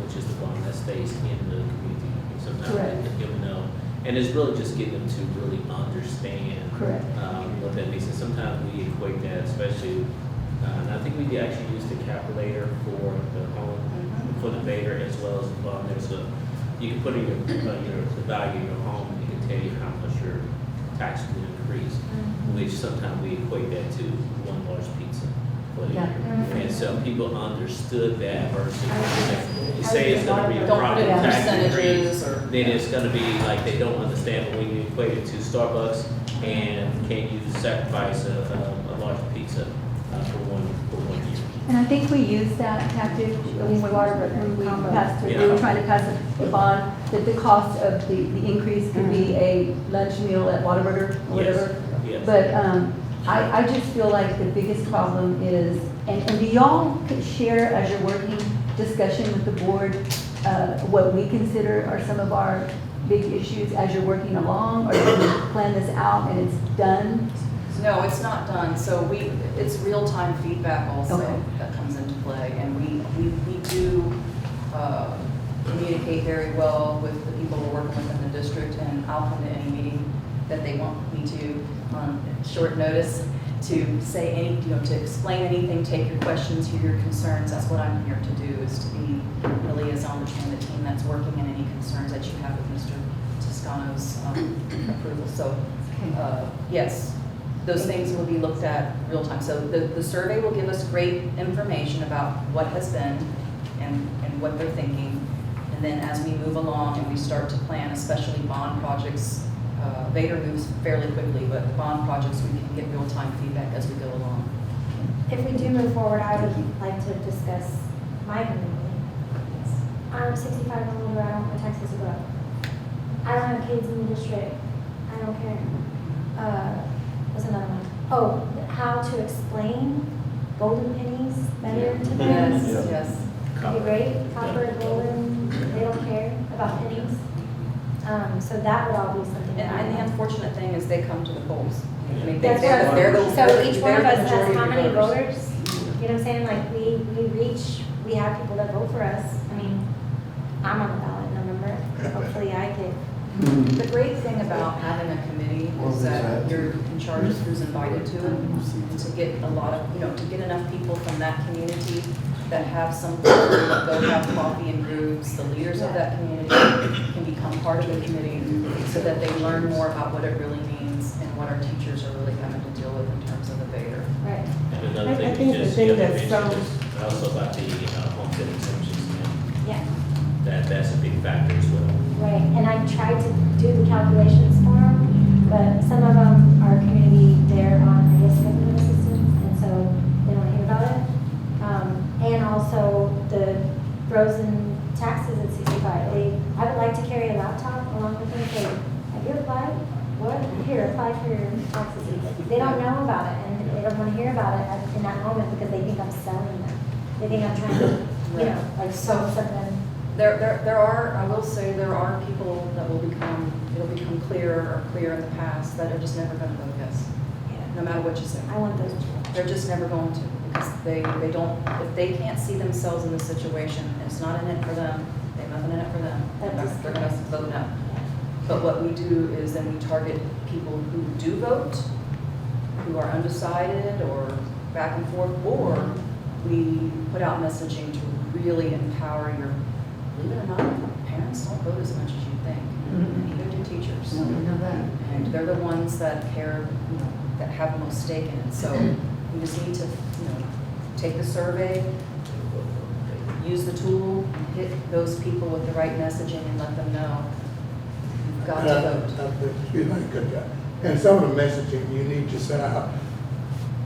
which is the bond that stays in the community. Sometimes Correct. they give them know. And it's really just getting them to really understand Correct. What that means. And sometimes we equate that, especially, and I think we actually use the calculator for the home, for the Vader as well as the bond. There's a, you can put in the value of your home, and it can tell you how much your tax will increase, which sometimes we equate that to one large pizza for the Yeah. year. And so people understood that versus, you say it's gonna be a Don't put it property in tax percentages increase, or. then it's gonna be like they don't understand, but when you equate it to Starbucks and can you sacrifice a large pizza for one year? And I think we used that tactic when we passed, we were trying to pass a bond, that the cost of the increase could be a lunch meal at Whataburger or whatever. Yes. But I just feel like the biggest problem is, and do y'all share as you're working discussion with the board, what we consider are some of our big issues as you're working along, or do you plan this out and it's done? No, it's not done, so it's real-time feedback also Okay. that comes into play, and we do communicate very well with the people we're working with in the district, and I'll come to any meeting that they want me to on short notice to say any, to explain anything, take your questions, hear your concerns. That's what I'm here to do, is to be the liaison between the team that's working and any concerns that you have with Mr. Toscano's approval. So, yes. Those things will be looked at real time. So the survey will give us great information about what has been and what they're thinking. And then as we move along and we start to plan, especially bond projects, Vader moves fairly quickly, but bond projects, we can get real-time feedback as we go along. If we do move forward, I would like to discuss my community. I'm 65 and older, I don't want my taxes to go up. I don't have kids in the district, I don't care. What's another one? Oh, how to explain golden pennies better to them. Yes, yes. Would be great, copper, golden, they don't care about pennies. So that would all be something. And the unfortunate thing is they come to the polls. I mean, That's they're the- what, they're so the- each one of they're us the has majority how of many voters. voters? You know what I'm saying? Like, we have people that vote for us. I mean, I'm on the ballot in November. Hopefully I get. The great thing about having a committee is that you're in charge of who's invited to it, and to get a lot of, to get enough people from that community that have some, go have coffee in groups, the leaders of that community can become part of the committee so that they learn more about what it really means and what our teachers are really having to deal with in terms of the Vader. Right. And I another thing, think you the just, thing you that's mentioned so- is also about the homestead exemptions. Yeah. That's a big factor as well. Right. And I tried to do the calculations for them, but some of them our community, they're on, I guess, government assistance, and so they don't hear about it. And also the frozen taxes at 65. I would like to carry a laptop along with me and say, have you applied? What? Here, apply for your taxes. They don't know about it, and they don't want to hear about it in that moment because they think I'm selling them. They think I'm trying to, like sell something. There are, I will say, there are people that will become, it'll become clearer in the past that are just never gonna vote yes, no matter what you say. I want those people. They're just never going to, because they don't, if they can't see themselves in the situation, it's not in it for them, they have nothing in it for them, they're gonna vote no. But what we do is then we target people who do vote, who are undecided or back and forth, or we put out messaging to really empower your, believe it or not, parents don't vote as much as you think, and neither do teachers. No, we know that. And they're the ones that care, that have the most stake in it. So we just need to, take the survey, use the tool, and hit those people with the right messaging and let them know you've got to vote. Excuse me, good job. And some of the messaging you need to send out,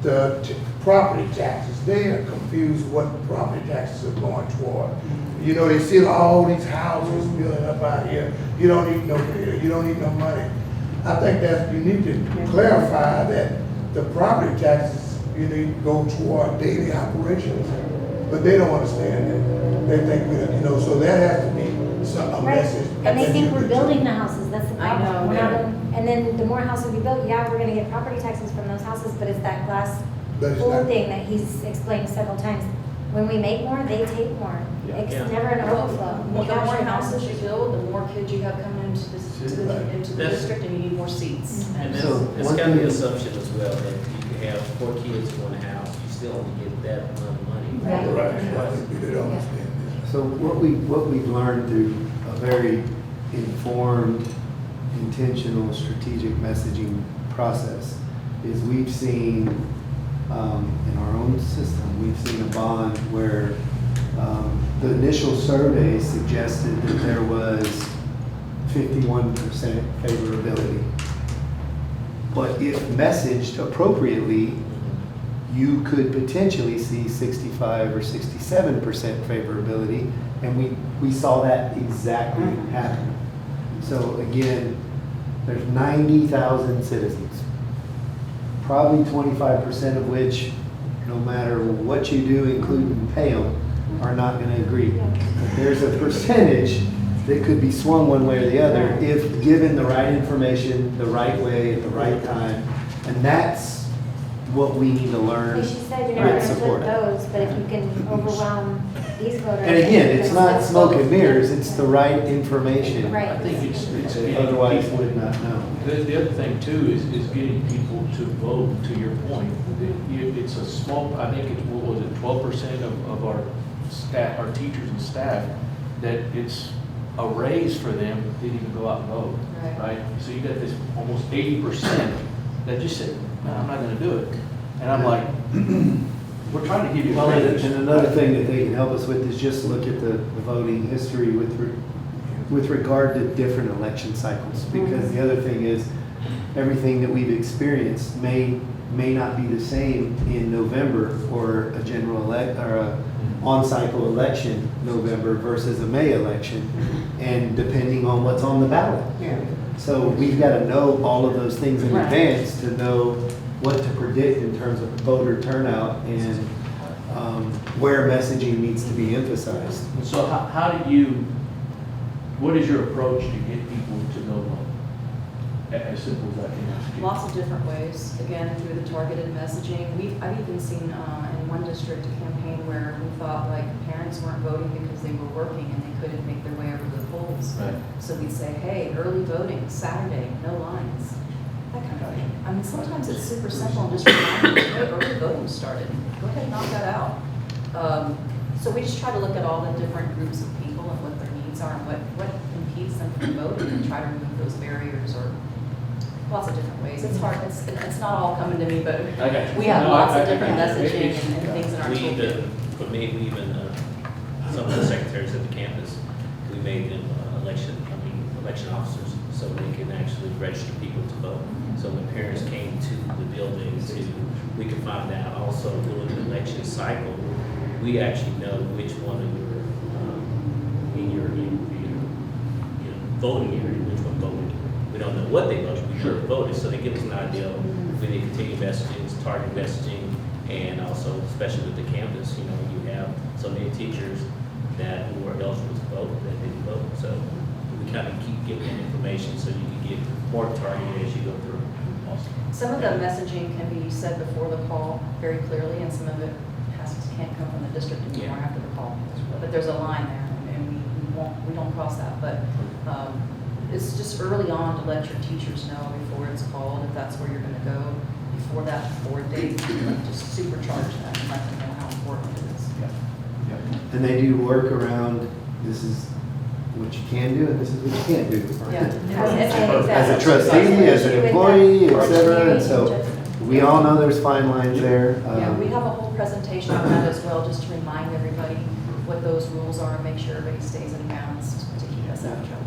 the property taxes, they are confused what property taxes are going toward. You know, they see all these houses building up out here. You don't need no bill, you don't need no money. I think that you need to clarify that the property taxes, you need to go toward daily operations, but they don't understand that. They think, so that has to be a Right, message. and they think we're building the houses, that's the I problem. know, We're yeah. not in- And then the more houses we build, yeah, we're gonna get property taxes from those houses, but it's that glass But it's full not- thing that he's explained several times. When we make more, they take more. It's Yeah. never an overflow. The more houses you build, the more kids you have coming into the That's- district, and you need more seats. And So it's one kind of the thing- assumption as well that you can have 4 kids in one house, you still only get that amount of money. Right. They don't understand this. So what we've learned through a very informed, intentional, strategic messaging process is we've seen, in our own system, we've seen a bond where the initial survey suggested that there was 51% favorability. But if messaged appropriately, you could potentially see 65 or 67% favorability, and we saw that exactly happen. So again, there's 90,000 citizens, probably 25% of which, no matter what you do, including pay them, are not going to agree. But there's a percentage that could be swung one way or the other if given the right information, the right way, at the right time, and that's what we need to learn. Like she said, you're never with gonna support. flip those, but if you can overwhelm these voters. And again, it's not then- smoke and mirrors, it's the right information. Right. I think it's that getting otherwise people- would not know. The other thing too is getting people to vote, to your point. It's a small, I think it's, what was it, 12% of our staff, our teachers and staff, that it's a raise for them if they didn't even go out and vote, Right. right? So you got this almost 80% that just said, no, I'm not gonna do it. And I'm like, we're trying to give you a Well, raise. and another thing that they can help us with is just look at the voting history with regard to different election cycles. Because the other thing is, everything that we've experienced may not be the same in November or a general elect, or a on-cycle election November versus a May election, and depending on what's on the ballot. Yeah. So we've got to know all of those things in Right. advance to know what to predict in terms of voter turnout and where messaging needs to be emphasized. So how do you, what is your approach to get people to go vote? As simple as I can ask you. Lots of different ways, again, through the targeted messaging. I've even seen in one district a campaign where we thought like parents weren't voting because they were working and they couldn't make their way over to the polls. Right. So we'd say, hey, early voting, Saturday, no lines. That kind of thing. I mean, sometimes it's super simple and just remind them, hey, early voting started. Go ahead and knock that out. So we just try to look at all the different groups of people and what their needs are and what impedes them from voting and try to remove those barriers or lots of different ways. It's hard, it's not all coming to me, but I got you. we have No, lots I- of different I- messaging and things in our We toolkit. even, for me, we even, some of the secretaries at the campus, we made them election officers. so we can actually register people to vote. So when parents came to the building we could find out also during the election cycle, we actually know which one of your, in your voting area, which one voted. We don't know what they voted, we know they voted, so they give us an idea of when they continue messaging, target messaging, and also, especially with the campus, you have so many teachers that who are eligible to vote that didn't vote. So we kind of keep giving them information so you can get more targeted as you go through. Some of the messaging can be said before the call very clearly, and some of it can't come from the district anymore Yeah. after the call. But there's a line there, and we don't cross that. But it's just early on to let your teachers know before it's called, if that's where you're going to go, before that board date, just supercharge that and let them know how important it is. And they do work around, this is what you can do and this is what you can't do. Yeah. As a trustee, as an employee, et cetera, and so we all know there's fine lines there. Yeah, we have a whole presentation on that as well, just to remind everybody what those rules are and make sure everybody stays in bounds to keep us out of trouble.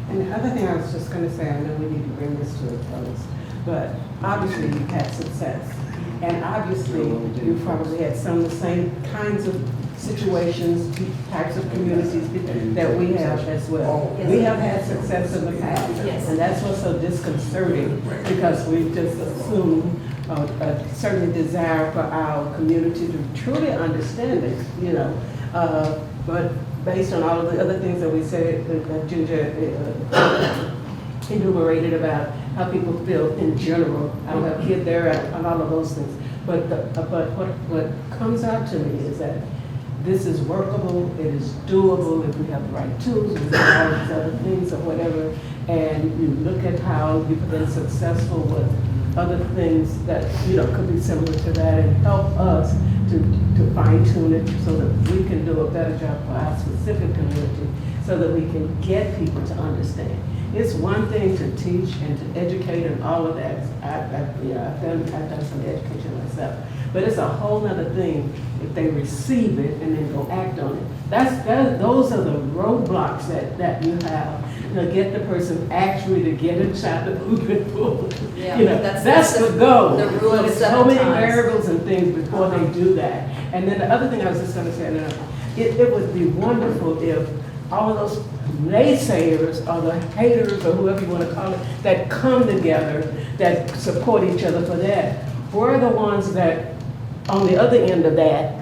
And the other thing I was just gonna say, I know we need to bring this to a close, but obviously you've had success. And obviously, you probably had some of the same kinds of situations, types of communities that we have as well. Yes. We have had success in the past. Yes. And that's what's so disconcerting, because we just assume a certain desire for our community to truly understand it, but based on all of the other things that we said, that Ginger enumerated about how people feel in general. I don't have a kid there and all of those things. But what comes out to me is that this is workable, it is doable if we have the right tools, we have all these other things or whatever. And you look at how you've been successful with other things that, could be similar to that, and help us to fine tune it so that we can do a better job for our specific community, so that we can get people to understand. It's one thing to teach and to educate and all of that. I've done some education myself. But it's a whole other thing if they receive it and then go act on it. Those are the roadblocks that you have to get the person actually to get inside the moving pool. Yeah, that's the goal. The rule But of it's 7 so many times. variables and things before they do that. And then the other thing I was just going to say, it would be wonderful if all of those naysayers or the haters or whoever you want to call it that come together, that support each other for that, we're the ones that on the other end of that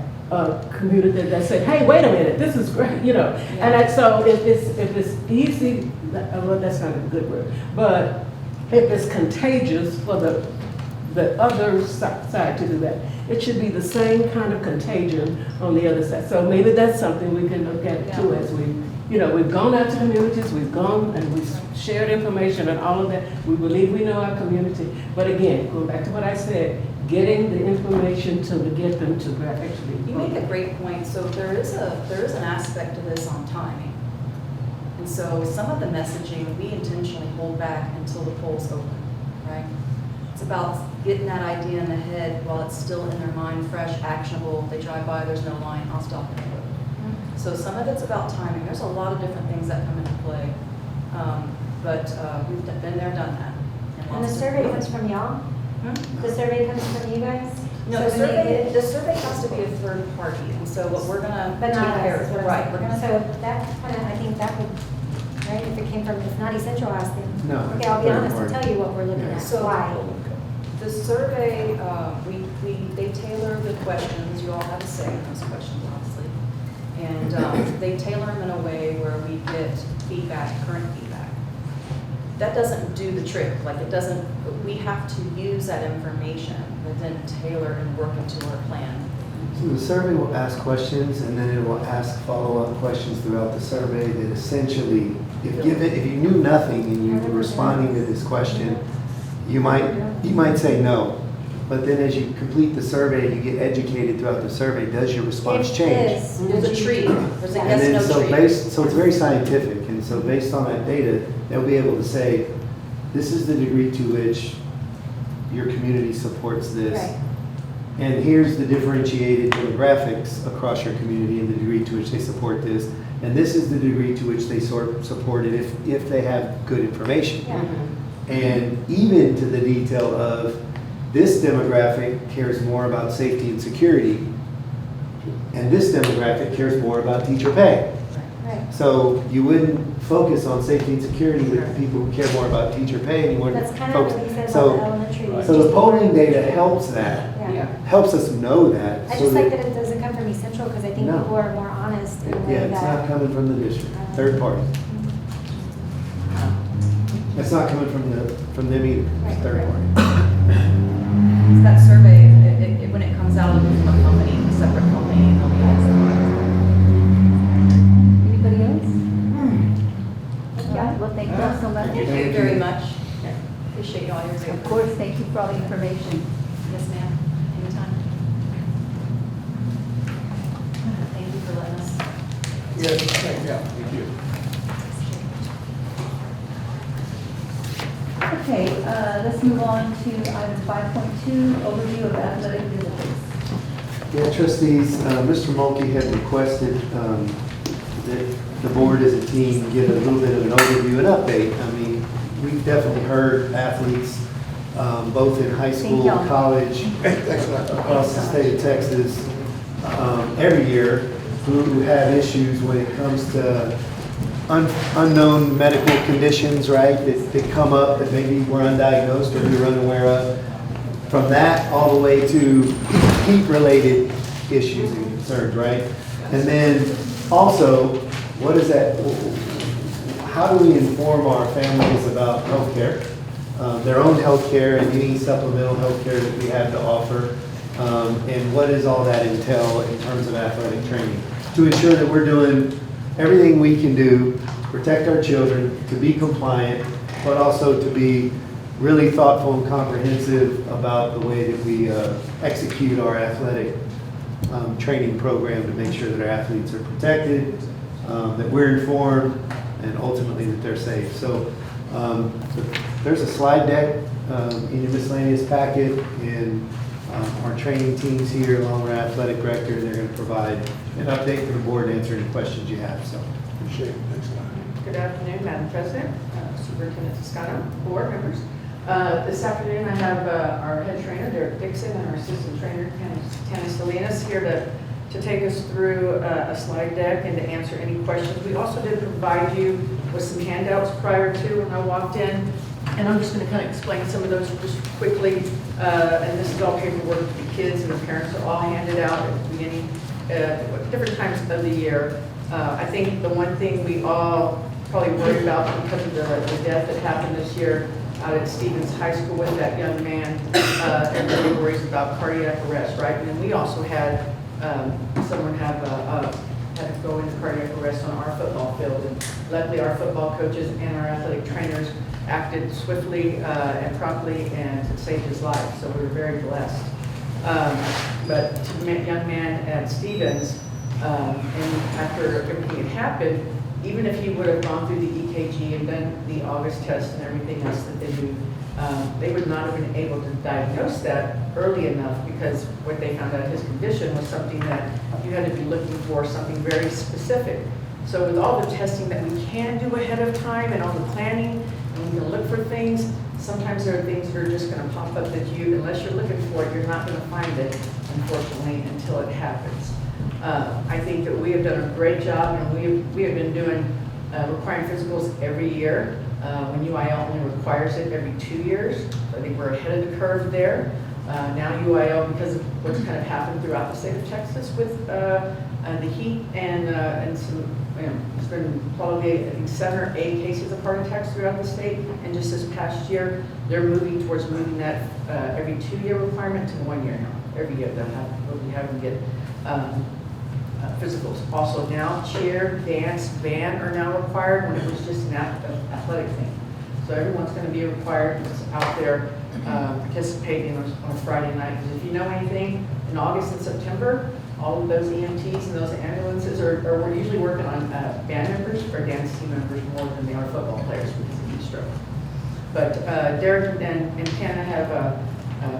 community that say, hey, wait a minute, this is great, And so if it's easy, well, that's not a good word, but if it's contagious for the other side to do that, it should be the same kind of contagion on the other side. So maybe that's something we can look at too, as we've gone out to communities, we've gone and we've shared information and all of that. We believe we know our community. But again, going back to what I said, getting the information to get them to actually. You make a great point. So there is an aspect to this on timing. And so some of the messaging, we intentionally hold back until the polls open, right? It's about getting that idea in the head while it's still in their mind, fresh, actionable. If they drive by, there's no line, I'll stop and vote. So some of it's about timing. There's a lot of different things that come into play. But we've been there, done that. And the survey comes from y'all? The survey comes from you guys? No, So the survey has to be a third party, and so what we're gonna But take not care us, of, is what right, I'm we're saying. gonna. So that kind of, I think that would, right, if it came from, it's not decentralized then. No, Okay, it's I'll be third honest and party. tell you what we're looking Yeah. at, So- why. The survey, they tailor the questions, you all have a say in those questions, obviously. And they tailor them in a way where we get feedback, current feedback. That doesn't do the trick, we have to use that information, but then tailor and work into our plan. So the survey will ask questions, and then it will ask follow-up questions throughout the survey that essentially, if you knew nothing and you were responding to this question, you might say no. But then as you complete the survey, you get educated throughout the survey, does your response If change? this, There's a tree, there's a And then yes, no tree. so it's very scientific, and so based on that data, they'll be able to say, this is the degree to which your community supports this. Right. and here's the differentiated demographics across your community and the degree to which they support this. And this is the degree to which they support it if they have good information. Yeah. And even to the detail of this demographic cares more about safety and security, and this demographic cares more about teacher pay. Right. So you wouldn't focus on safety and security with the people who care more about teacher pay, and you wouldn't That's kind of focus. what you said about So- the elementary. So the polling data helps that, Yeah. helps us know that. I so just like that it doesn't come from East Central because I think No. people are more honest in the Yeah, way it's not that. coming from the district, third party. It's not coming from them either, it's Right, third right. party. That survey, when it comes out of a company, a separate company, they'll be asked. Anybody else? Yeah, well, thank you all so much. Thank you very much. Appreciate all your Of support. course, thank you for all the information. Yes, ma'am. Anytime. Thank you for letting us. Yes, thank you. Thank you. Okay, let's move on to item 5.2, overview of athletic visitors. Yeah, trustees, Mr. Mulkey had requested that the board as a team get a little bit of an overview and update. I mean, we've definitely heard athletes, both in high school, y'all. college, Thanks a lot. across the state of Texas, every year, who have issues when it comes to unknown medical conditions, right, that come up that maybe we're undiagnosed or we were unaware of. From that all the way to heat-related issues and concerns, right? And then also, what is that, how do we inform our families about healthcare, their own healthcare and any supplemental healthcare that we have to offer? And what does all that entail in terms of athletic training? To ensure that we're doing everything we can do to protect our children, to be compliant, but also to be really thoughtful and comprehensive about the way that we execute our athletic training program to make sure that our athletes are protected, that we're informed, and ultimately that they're safe. So there's a slide deck in your miscellaneous packet, and our training teams here, along with our athletic director, they're going to provide an update for the board and answer any questions you have. So, Appreciate it. Thanks a lot. Good afternoon, Madam President, Superintendent Toscano, board members. This afternoon, I have our head trainer, Derek Dixon, and our assistant trainer, Tana Salinas, here to take us through a slide deck and to answer any questions. We also did provide you with some handouts prior to when I walked in, and I'm just going to kind of explain some of those just quickly. And this is all paperwork that the kids and the parents are all handed out at the beginning, different times of the year. I think the one thing we all probably worried about because of the death that happened this year out at Stevens High School with that young man, everybody worries about cardiac arrest, right? And then we also had someone had to go into cardiac arrest on our football field. And luckily, our football coaches and our athletic trainers acted swiftly and promptly and saved his life. So we were very blessed. But to the young man at Stevens, and after everything had happened, even if he would have gone through the EKG and done the August test and everything else that they do, they would not have been able to diagnose that early enough because what they found out his condition was something that you had to be looking for, something very specific. So with all the testing that we can do ahead of time and all the planning, and we can look for things, sometimes there are things that are just going to pop up that you, unless you're looking for it, you're not going to find it, unfortunately, until it happens. I think that we have done a great job, and we have been doing requiring physicals every year. When UIL only requires it every 2 years, so I think we're ahead of the curve there. Now UIL, because of what's kind of happened throughout the state of Texas with the heat and some, it's been probably I think 7 or 8 cases of heart attacks throughout the state. And just this past year, they're moving towards moving that every 2-year requirement to 1 year now. Every year we'll be having to get physicals. Also now, cheer, dance, band are now required when it was just an athletic thing. So everyone's going to be required that's out there participating on a Friday night. Because if you know anything, in August and September, all of those EMTs and those ambulances we're usually working on band members or dance team members more than they are football players because of heat stroke. But Derek and Tana have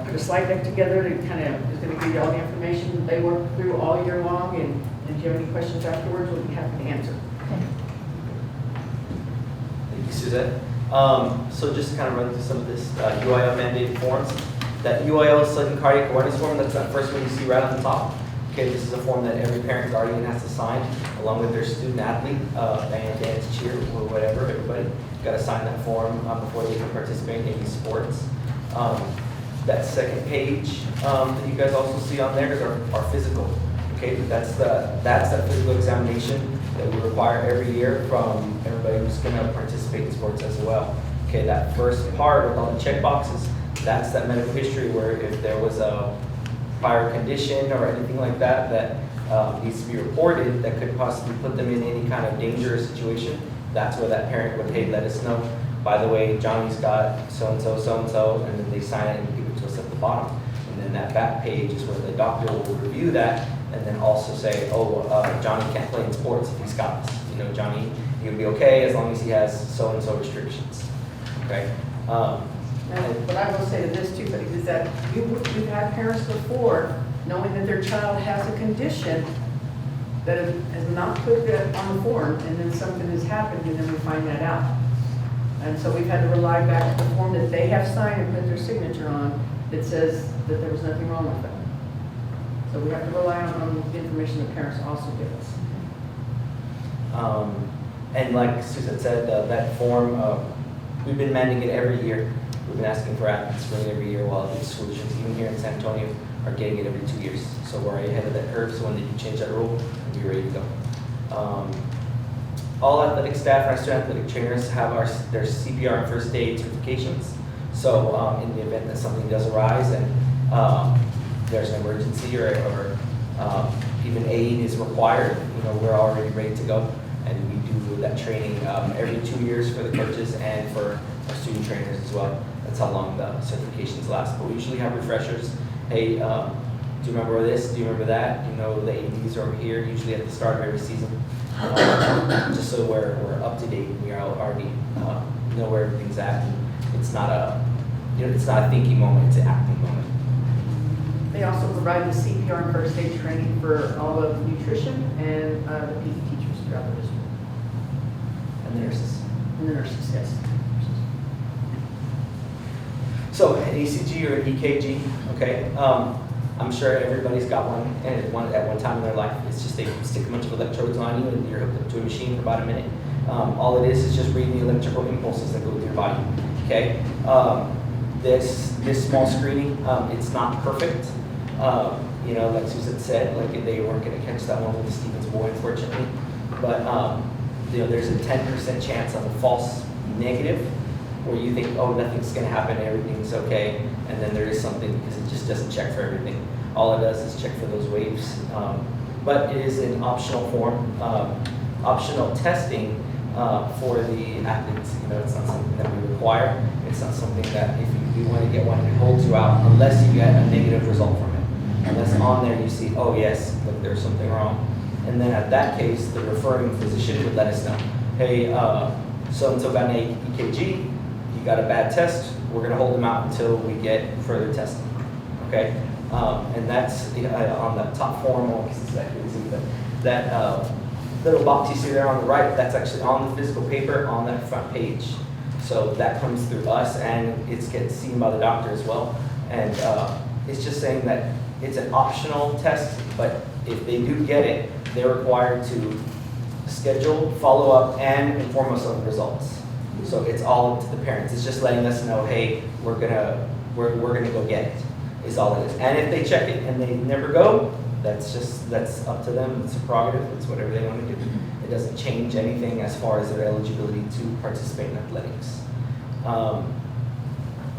put a slide deck together that kind of is going to give you all the information that they work through all year long, and if you have any questions afterwards, we'll be happy to answer. Thank you, Suzette. So just to kind of run through some of this UIL mandated forms. That UIL sudden cardiac awareness form, that's that first one you see right on the top. Okay, this is a form that every parent guardian has to sign along with their student athlete, band, dance, cheer, or whatever. Everybody got to sign that form before they can participate in any sports. That second page that you guys also see on there is our physical. Okay, that's that physical examination that we require every year from everybody who's going to participate in sports as well. Okay, that first part with all the check boxes, that's that medical history where if there was a prior condition or anything like that that needs to be reported that could possibly put them in any kind of dangerous situation, that's where that parent would, hey, let us know. By the way, Johnny's got so-and-so, so-and-so, and then they sign it and give it to us at the bottom. And then that back page is where the doctor will review that and then also say, oh, Johnny can't play in sports if he's got this. You know, Johnny, he'll be okay as long as he has so-and-so restrictions. Okay? But I will say to this too, buddy, is that we've had parents before, knowing that their child has a condition that has not put that on the form, and then something has happened, and then we find that out. And so we've had to rely back to the form that they have signed and put their signature on that says that there was nothing wrong with them. So we have to rely on the information that parents also give us. And like Susan said, that form, we've been mandating it every year. We've been asking for athletes for it every year while the school districts, even here in San Antonio, are getting it every 2 years. So we're ahead of that curve, so when they do change that rule, we'll be ready to go. All athletic staff and our student athletic trainers have their CPR and first aid certifications. So in the event that something does arise and there's an emergency or even aid is required, you know, we're already ready to go. And we do that training every 2 years for the coaches and for our student trainers as well. That's how long the certifications last. But we usually have refreshers. Hey, do you remember this? Do you remember that? You know, the ADs are here usually at the start of every season. Just so we're up to date. We are already know where everything's at. And it's not a thinking moment. It's an acting moment. They also provide the CPR and first aid training for all of nutrition and the PE teachers throughout the district. And the nurses. And the nurses, yes. So an ECG or an EKG, okay? I'm sure everybody's got one, and at one time in their life, it's just they stick a bunch of electrodes on you and you're hooked up to a machine for about a minute. All it is just reading the electrical impulses that go through your body, okay? This small screening, it's not perfect. You know, like Susan said, like they weren't going to catch that one with the Stevens boy, unfortunately. But you know, there's a 10% chance of a false negative, where you think, oh, nothing's going to happen, everything's okay, and then there is something because it just doesn't check for everything. All it does is check for those waves. But it is an optional form, optional testing for the athletes. You know, it's not something that we require. It's not something that if you do want to get one, it holds you out unless you get a negative result from it. Unless on there you see, oh yes, look, there's something wrong. And then at that case, the referring physician would let us know, hey, so-and-so got an EKG, you got a bad test, we're going to hold them out until we get further testing, okay? And that's on the top form, that little box you see there on the right, that's actually on the physical paper on that front page. So that comes through us and it gets seen by the doctor as well. And it's just saying that it's an optional test, but if they do get it, they're required to schedule, follow up, and inform us of the results. So it's all up to the parents. It's just letting us know, hey, we're gonna go get it, is all it is. And if they check it and they never go, that's up to them. It's a prerogative. It's whatever they want to do. It doesn't change anything as far as their eligibility to participate in athletics.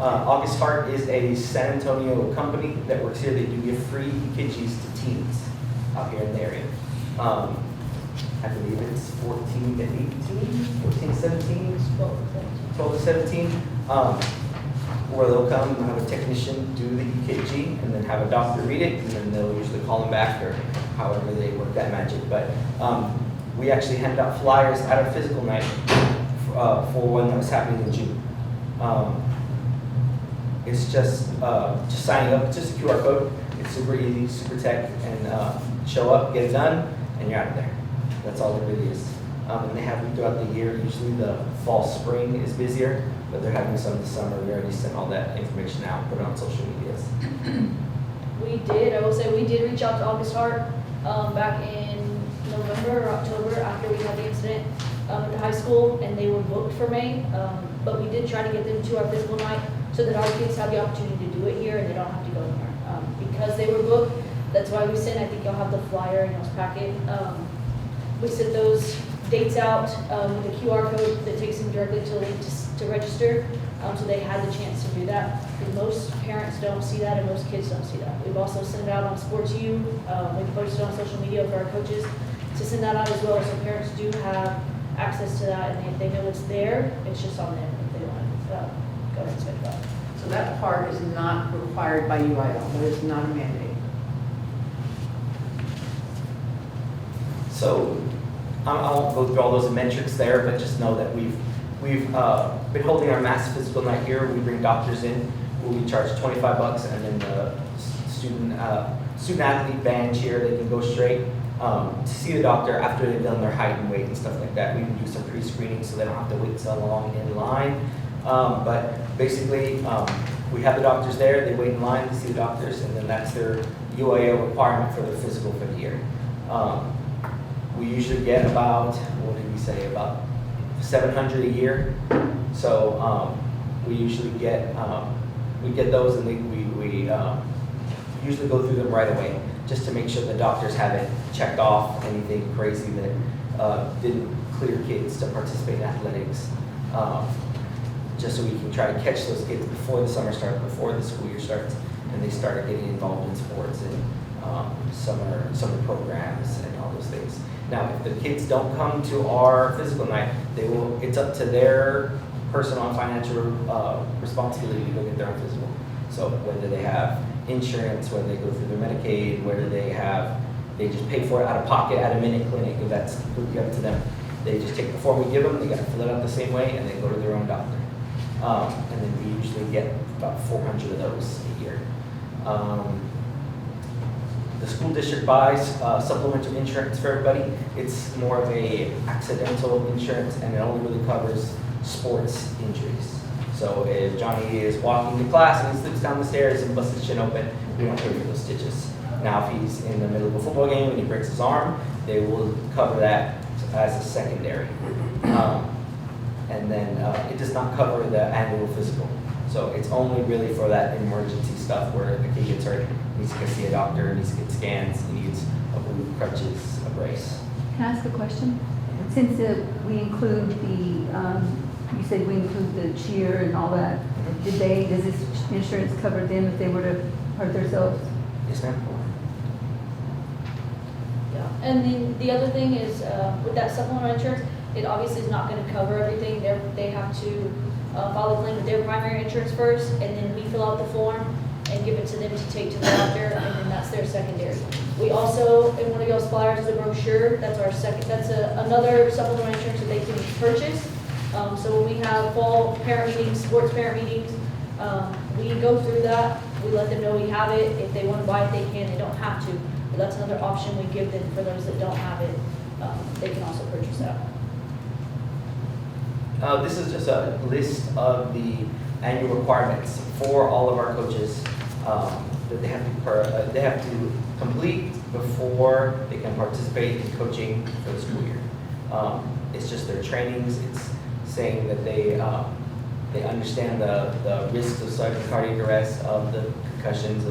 August Heart is a San Antonio company that works here. They do give free EKGs to teens out here in the area. I believe it's 14 to 18, 14 to 17, 12 to 17, where they'll come and have a technician do the EKG and then have a doctor read it, and then they'll usually call them back or however they work that magic. But we actually handed out flyers at our physical night for one that was happening in June. It's just signing up. It's just a QR code. It's super easy, super tech, and show up, get it done, and you're out of there. That's all it really is. And they have them throughout the year. Usually the fall, spring is busier, but they're having some this summer. We already sent all that information out, put it on social medias. I will say, we did reach out to August Hart back in November or October after we had the incident at the high school, and they were booked for May. But we did try to get them to our physical night so that our kids have the opportunity to do it here and they don't have to go anywhere. Because they were booked, that's why we sent, I think you'll have the flyer in y'all's packet. We sent those dates out with a QR code that takes them directly to the link to register. So they had the chance to do that. Because most parents don't see that and most kids don't see that. We've also sent it out on SportsU. We've posted on social media for our coaches to send that out as well. So parents do have access to that, and if they know it's there, it's just on them if they want to go ahead and spend that. So that part is not required by UIL, that is not a mandate. So I won't go through all those metrics there, but just know that we've been holding our mass physical night here. We bring doctors in. We charge $25, and then the student athlete band cheer, they can go straight to see the doctor after they've done their height and weight and stuff like that. We can do some pre-screening so they don't have to wait so long in line. But basically, we have the doctors there. They wait in line to see the doctors, and then that's their UIL requirement for the physical for the year. We usually get about, what did we say, about 700 a year. So we usually get those, and we usually go through them right away, just to make sure the doctors haven't checked off anything crazy that didn't clear kids to participate in athletics. Just so we can try to catch those kids before the summer starts, before the school year starts, and they start getting involved in sports and summer programs and all those things. Now, if the kids don't come to our physical night, it's up to their personal and financial responsibility to go get their own physical. So whether they have insurance, whether they go through their Medicaid, whether they just pay for it out of pocket at a minute clinic, if that's completely up to them. They just take the form we give them, they got to fill it out the same way, and they go to their own doctor. And then we usually get about 400 of those a year. The school district buys supplemental insurance for everybody. It's more of a accidental insurance, and it only really covers sports injuries. So if Johnny is walking to class and he slips down the stairs and busts his shin open, we don't pay for those stitches. Now, if he's in the middle of a football game and he breaks his arm, they will cover that as a secondary. And then it does not cover the annual physical. So it's only really for that emergency stuff where the kid gets hurt, needs to go see a doctor, needs to get scans, needs a boot, crutches, a brace. Can I ask a question? Since we include you said we include the cheer and all that, does this insurance cover them if they were to hurt themselves? Yes, ma'am. Yeah, and then the other thing is, with that supplemental insurance, it obviously is not gonna cover everything. They have to file a claim with their primary insurance first, and then we fill out the form and give it to them to take to the doctor, and then that's their secondary. We also, in one of y'all's flyers is a brochure, that's another supplemental insurance that they can purchase. So when we have fall parent meetings, sports parent meetings, we go through that, we let them know we have it. If they wanna buy it, they can, they don't have to. But that's another option we give them for those that don't have it. They can also purchase that. This is just a list of the annual requirements for all of our coaches that they have to complete before they can participate in coaching for the school year. It's just their trainings. It's saying that they understand the risks of sudden cardiac arrest, of the concussions,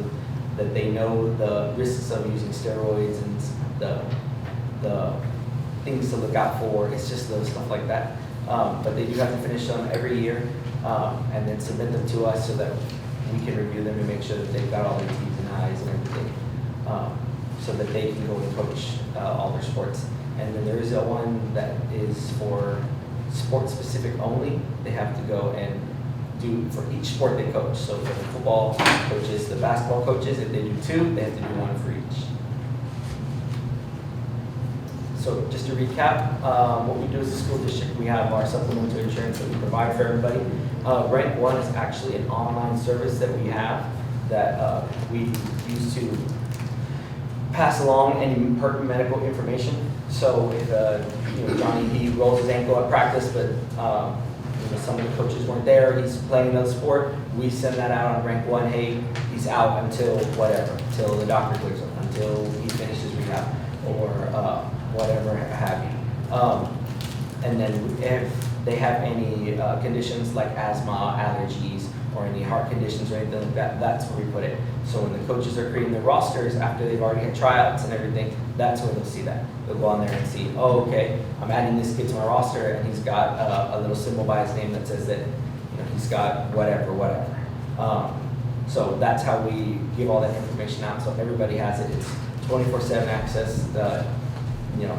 that they know the risks of using steroids and the things to look out for. It's just little stuff like that. But they do have to finish them every year and then submit them to us so that we can review them and make sure that they've got all their T's and I's and everything, so that they can go and coach all their sports. And then there is one that is for sports specific only. They have to go and do for each sport they coach. So for the football coaches, the basketball coaches, if they do two, they have to do one for each. So just to recap, what we do as a school district, we have our supplemental insurance that we provide for everybody. Rank 1 is actually an online service that we have that we use to pass along any medical information. So if Johnny, he rolls his ankle at practice, but some of the coaches weren't there, he's playing another sport, we send that out on Rank 1, hey, he's out until whatever, until the doctor clears him, until he finishes rehab, or whatever have you. And then if they have any conditions like asthma, allergies, or any heart conditions or anything like that, that's where we put it. So when the coaches are creating their rosters after they've already had tryouts and everything, that's where they'll see that. They'll go on there and see, oh, okay, I'm adding this kid to my roster and he's got a little symbol by his name that says that he's got whatever. So that's how we give all that information out. So everybody has it. It's 24/7 access.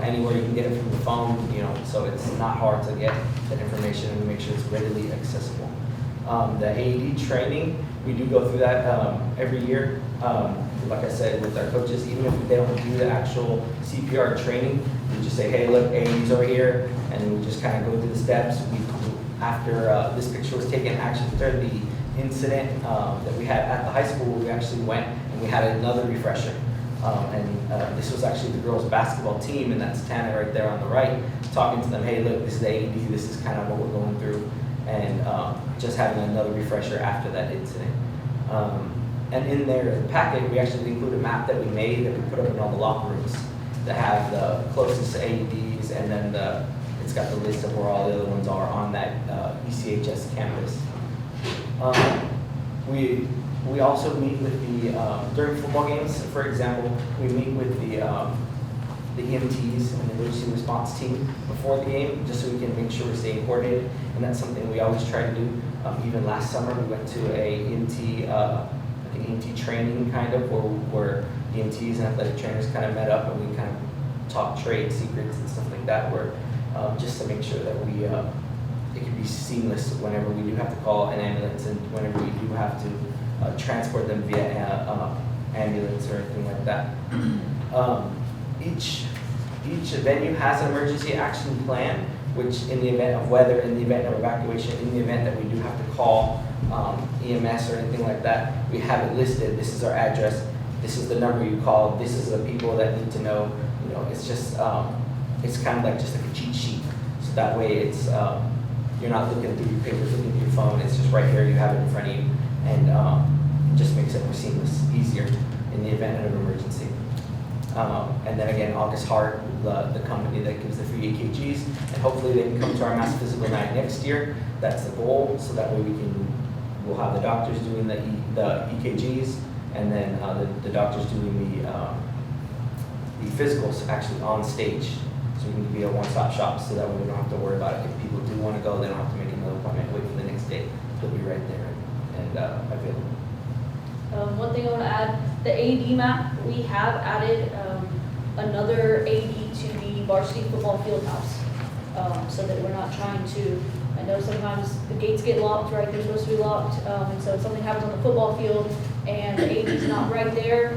Anywhere you can get it from the phone. So it's not hard to get that information and make sure it's readily accessible. The AED training, we do go through that every year. Like I said, with our coaches, even if they don't do the actual CPR training, we just say, hey, look, AED's over here, and we just kind of go through the steps. After this picture was taken, actually after the incident that we had at the high school, we actually went and we had another refresher. This was actually the girls' basketball team, and that's Tana right there on the right, talking to them, hey, look, this is the AED, this is kind of what we're going through, and just having another refresher after that incident. And in there, the packet, we actually include a map that we made that we put up in all the locker rooms that have the closest AEDs, and then it's got the list of where all the other ones are on that ECHS campus. We also meet with during football games, for example, we meet with the EMTs and the emergency response team before the game, just so we can make sure we're staying coordinated, and that's something we always try to do. Even last summer, we went to a EMT training kind of, where EMTs and athletic trainers kind of met up and we kind of talked trade secrets and stuff like that, where just to make sure that it can be seamless whenever we do have to call an ambulance and whenever we do have to transport them via ambulance or anything like that. Each venue has an emergency action plan, which in the event of weather, in the event of evacuation, in the event that we do have to call EMS or anything like that, we have it listed. This is our address. This is the number you call. This is the people that need to know. It's just, it's kind of like just like a cheat sheet. So that way it's, you're not looking through your papers, looking through your phone. It's just right here. You have it in front of you. And it just makes it more seamless, easier in the event of an emergency. And then again, August Heart, the company that gives the free EKGs, and hopefully they can come to our mass physical night next year. That's the goal, so that way we'll have the doctors doing the EKGs, and then the doctors doing the physicals actually on stage. So we can be a one-stop shop, so that way we don't have to worry about it. If people do want to go, they don't have to make another appointment, wait for the next day. They'll be right there and available. One thing I want to add, the AED map, we have added another AED to the varsity football field house, so that we're not trying to, I know sometimes the gates get locked, right, they're supposed to be locked, and so if something happens on the football field and the AED's not right there,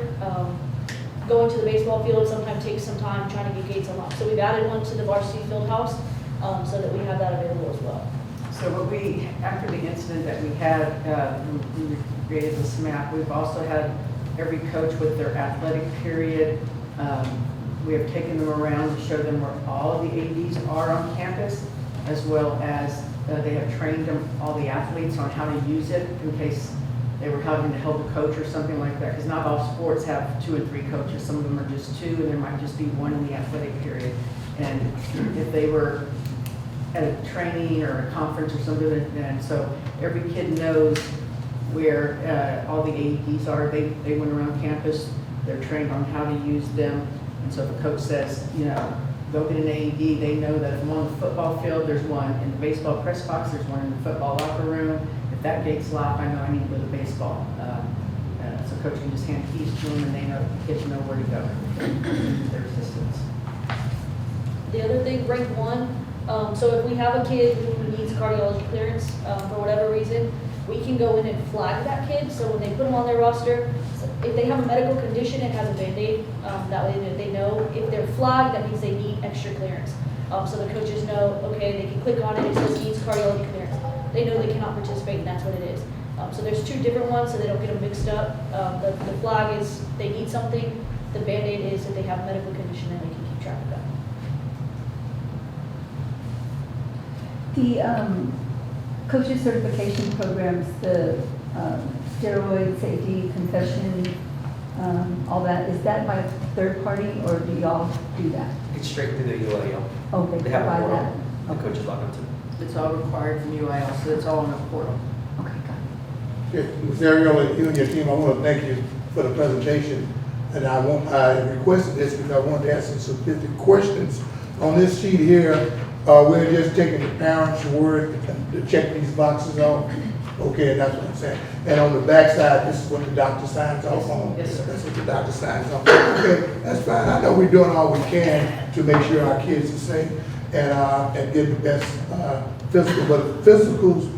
going to the baseball field sometimes takes some time trying to get gates unlocked. So we've added one to the varsity field house, so that we have that available as well. So after the incident that we had, we created this map, we've also had every coach with their athletic period. We have taken them around to show them where all of the AEDs are on campus, as well as they have trained them, all the athletes, on how to use it in case they were having to help a coach or something like that. Because not all sports have 2 or 3 coaches. Some of them are just 2, and there might just be 1 in the athletic period. And if they were at a training or a conference or something, and so every kid knows where all the AEDs are. They went around campus, they're trained on how to use them, and so if a coach says, go get an AED, they know that if I'm on the football field, there's one in the baseball press box, there's one in the football locker room. If that gate's locked, I know I need to go to baseball. So coach can just hand keys to them, and they know, the kids know where to go. Their assistance. The other thing, rank 1, so if we have a kid who needs cardiology clearance for whatever reason, we can go in and flag that kid. So when they put them on their roster, if they have a medical condition, it has a Band-Aid. That way they know if they're flagged, that means they need extra clearance. So the coaches know, okay, they can click on it, it says needs cardiology clearance. they know they cannot participate, and that's what it is. So there's two different ones, so they don't get them mixed up. The flag is they need something, the Band-Aid is that they have a medical condition and they can keep track of that. The coaches certification programs, the steroid safety confession, all that, is that by third party or do y'all do that? It's straight through the UIL. Oh, they They have a provide portal. that? The coaches log into. It's all required from UIL, so it's all in a portal. Okay, got it. Okay, Ms. Ariola, you and your team, I want to thank you for the presentation. And I requested this because I wanted to ask some specific questions. On this sheet here, we're just taking the parents' word to check these boxes off. Okay, that's what I'm saying. And on the backside, this is what the doctor signs off on. Yes, sir. That's what the doctor signs off on. Okay, that's fine. I know we're doing all we can to make sure our kids are safe and get the best physical. But physicals,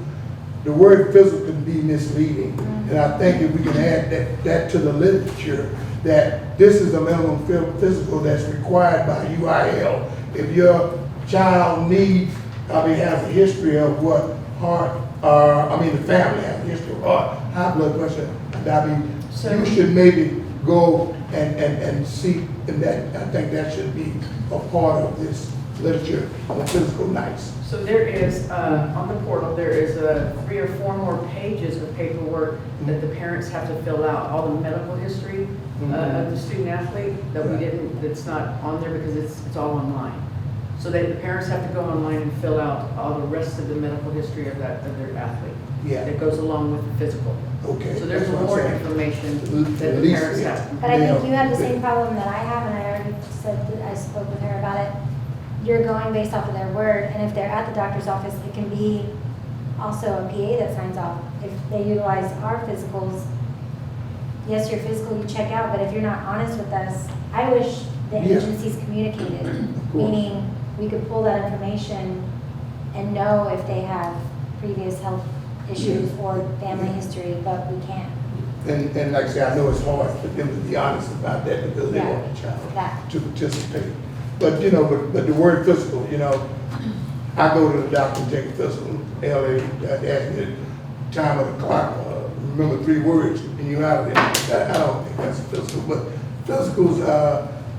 the word physical can be misleading. And I think if we can add that to the literature, that this is a minimum physical that's required by UIL. If your child has a history of what the family has a history of heart, high blood pressure, diabetes, you should maybe go and seek, and that, I think that should be a part of this literature on physical nights. So there is, on the portal, there is 3 or 4 more pages of paperwork that the parents have to fill out, all the medical history of the student athlete that we didn't, that's not on there because it's all online. So the parents have to go online and fill out all the rest of the medical history of their athlete. Yeah. That goes along with the physical. Okay. So there's that's what I'm more saying. information that At the least, parents yeah. have. But I think you have the same problem that I have, and I already said, that I spoke with her about it. You're going based off of their word, and if they're at the doctor's office, it can be also a PA that signs off. If they utilize our physicals, yes, your physical, you check out, but if you're not honest with us, I wish the Yeah. agencies communicated, course. meaning we could pull that information and know if they have previous health issues or family history, but we can't. And like I say, I know it's hard for them to be honest about that because they Yeah. want the child That. to participate. But, but the word physical, I go to the doctor and take a physical. They ask me the time of the clock, remember 3 words, and you're out of there. I don't think that's a physical. But physicals,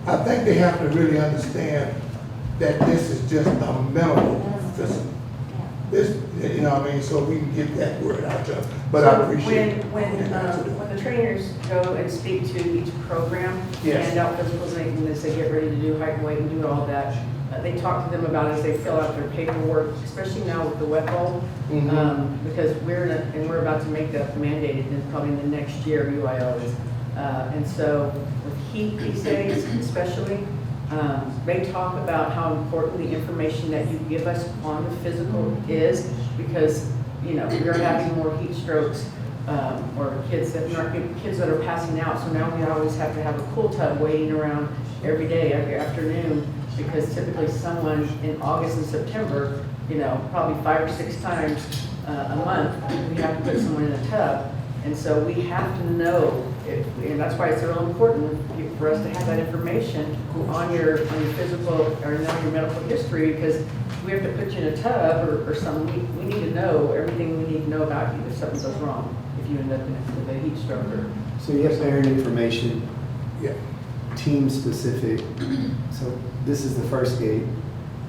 I think they have to really understand that this is just a minimal physical. This, so we can get that word out to them. But I appreciate it. When the trainers go and speak to each program, Yes. hand out physicals and they say get ready to do height and weight and do all that, they talk to them about it as they fill out their paperwork, especially now with the wet bowl, because we're about to make that mandated in probably in the next year, UIL is. And so with heat these days especially, they talk about how important the information that you give us on the physical is, because we're having more heat strokes or kids that are passing out. So now we always have to have a cool tub waiting around every day, every afternoon, because typically someone in August and September, probably 5 or 6 times a month, we have to put someone in a tub. And so we have to know, and that's why it's so important for us to have that information on your physical or on your medical history, because we have to put you in a tub or something. We need to know everything we need to know about you if something goes wrong, if you end up with a heat stroke or. So you have parent information, Yeah. team specific. So this is the first gate.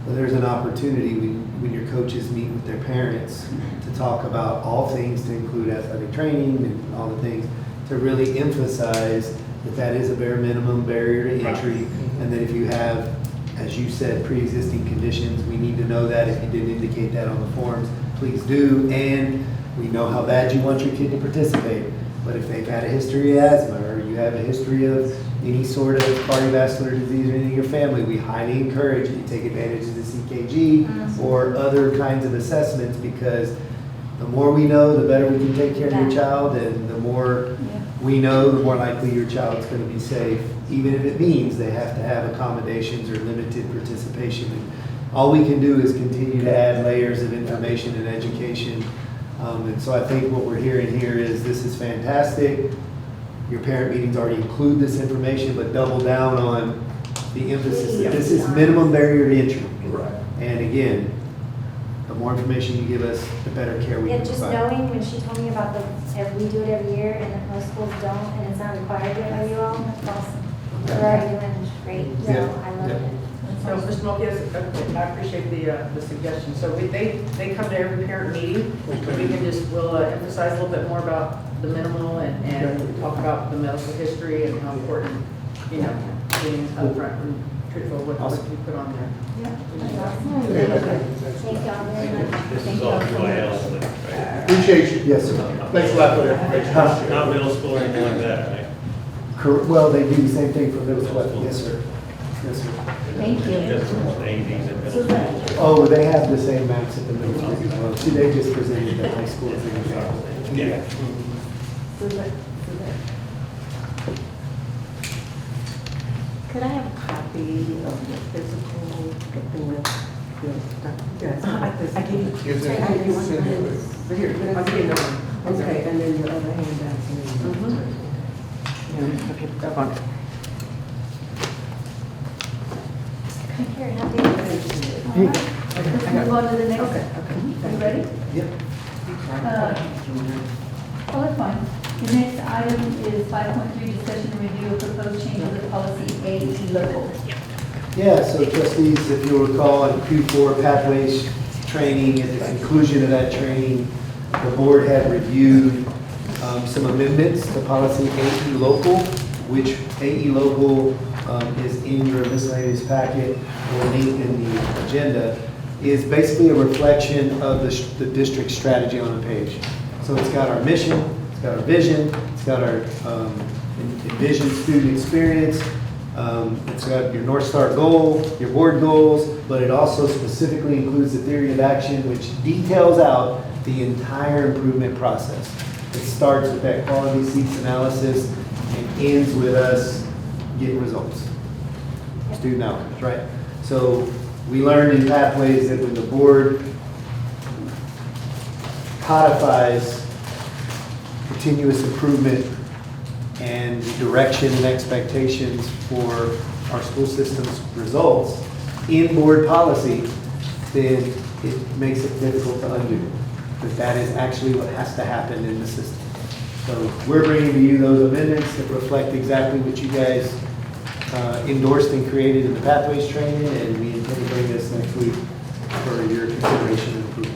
But there's an opportunity when your coaches meet with their parents to talk about all things, to include athletic training and all the things, to really emphasize that is a bare minimum barrier to entry. And that if you have, as you said, pre-existing conditions, we need to know that. If you didn't indicate that on the forms, please do. And we know how bad you want your kid to participate. But if they've had a history of asthma, or you have a history of any sort of cardiovascular disease or anything in your family, we highly encourage you to take advantage of the CKG or other kinds of assessments, because the more we know, the better we can take care of your child, and the more we know, the more likely your child's going to be safe, even if it means they have to have accommodations or limited participation. And all we can do is continue to add layers of information and education. And so I think what we're hearing here is this is fantastic. Your parent meetings already include this information, but double down on the emphasis that this is minimum barrier to entry. Right. And again, The more information you give us, the better care we Yeah, can just provide. knowing when she told me about we do it every year and that most schools don't, and it's not required yet by you all, that's awesome. We're already doing great, so Yeah, I love yeah. it. So, Mr. Mulkey, I appreciate the suggestion. So they come to every parent meeting. We can we'll emphasize a little bit more about the minimal and talk about the medical history and how important, being upfront and truthful with what you put on there. That's awesome. Thank y'all very much. This is all UIL, right? Appreciate you. Yes, sir. Thanks a lot for that information. Not middle school or anything like that, right? Well, they do the same thing for middle school. Yes, sir. Yes, sir. Thank you. Just ADs at middle school. Oh, they have the same maps at the middle school as well. See, they just presented the high school as an example. Yeah. Could I have a copy of the physical, thing that, yes, I gave you. Is it- I gave you one. Send it with- So here, I'll give you another one. Okay, and then your other handouts. Up on it. Here, have these. All right, let's move on to the next. Are you ready? Yep. Oh, that's fine. The next item is 5.3, discussion and review of proposed change of the policy AE local. Yeah, so trustees, if you'll recall, in Q4 pathways training, at the conclusion of that training, the board had reviewed some amendments to policy AE local, which AE local is in your miscellaneous packet or linked in the agenda, is basically a reflection of the district strategy on the page. So it's got our mission, it's got our vision, it's got our envisioned student experience, it's got your North Star goal, your board goals, but it also specifically includes the theory of action, which details out the entire improvement process. It starts with that quality seeks analysis and ends with us getting results, student outcomes, right? So we learned in Pathways that when the board codifies continuous improvement and direction and expectations for our school system's results in board policy, then it makes it difficult to undo. But that is actually what has to happen in the system. So we're bringing to you those amendments that reflect exactly what you guys endorsed and created in the Pathways training, and we intend to bring this next week for your consideration and approval.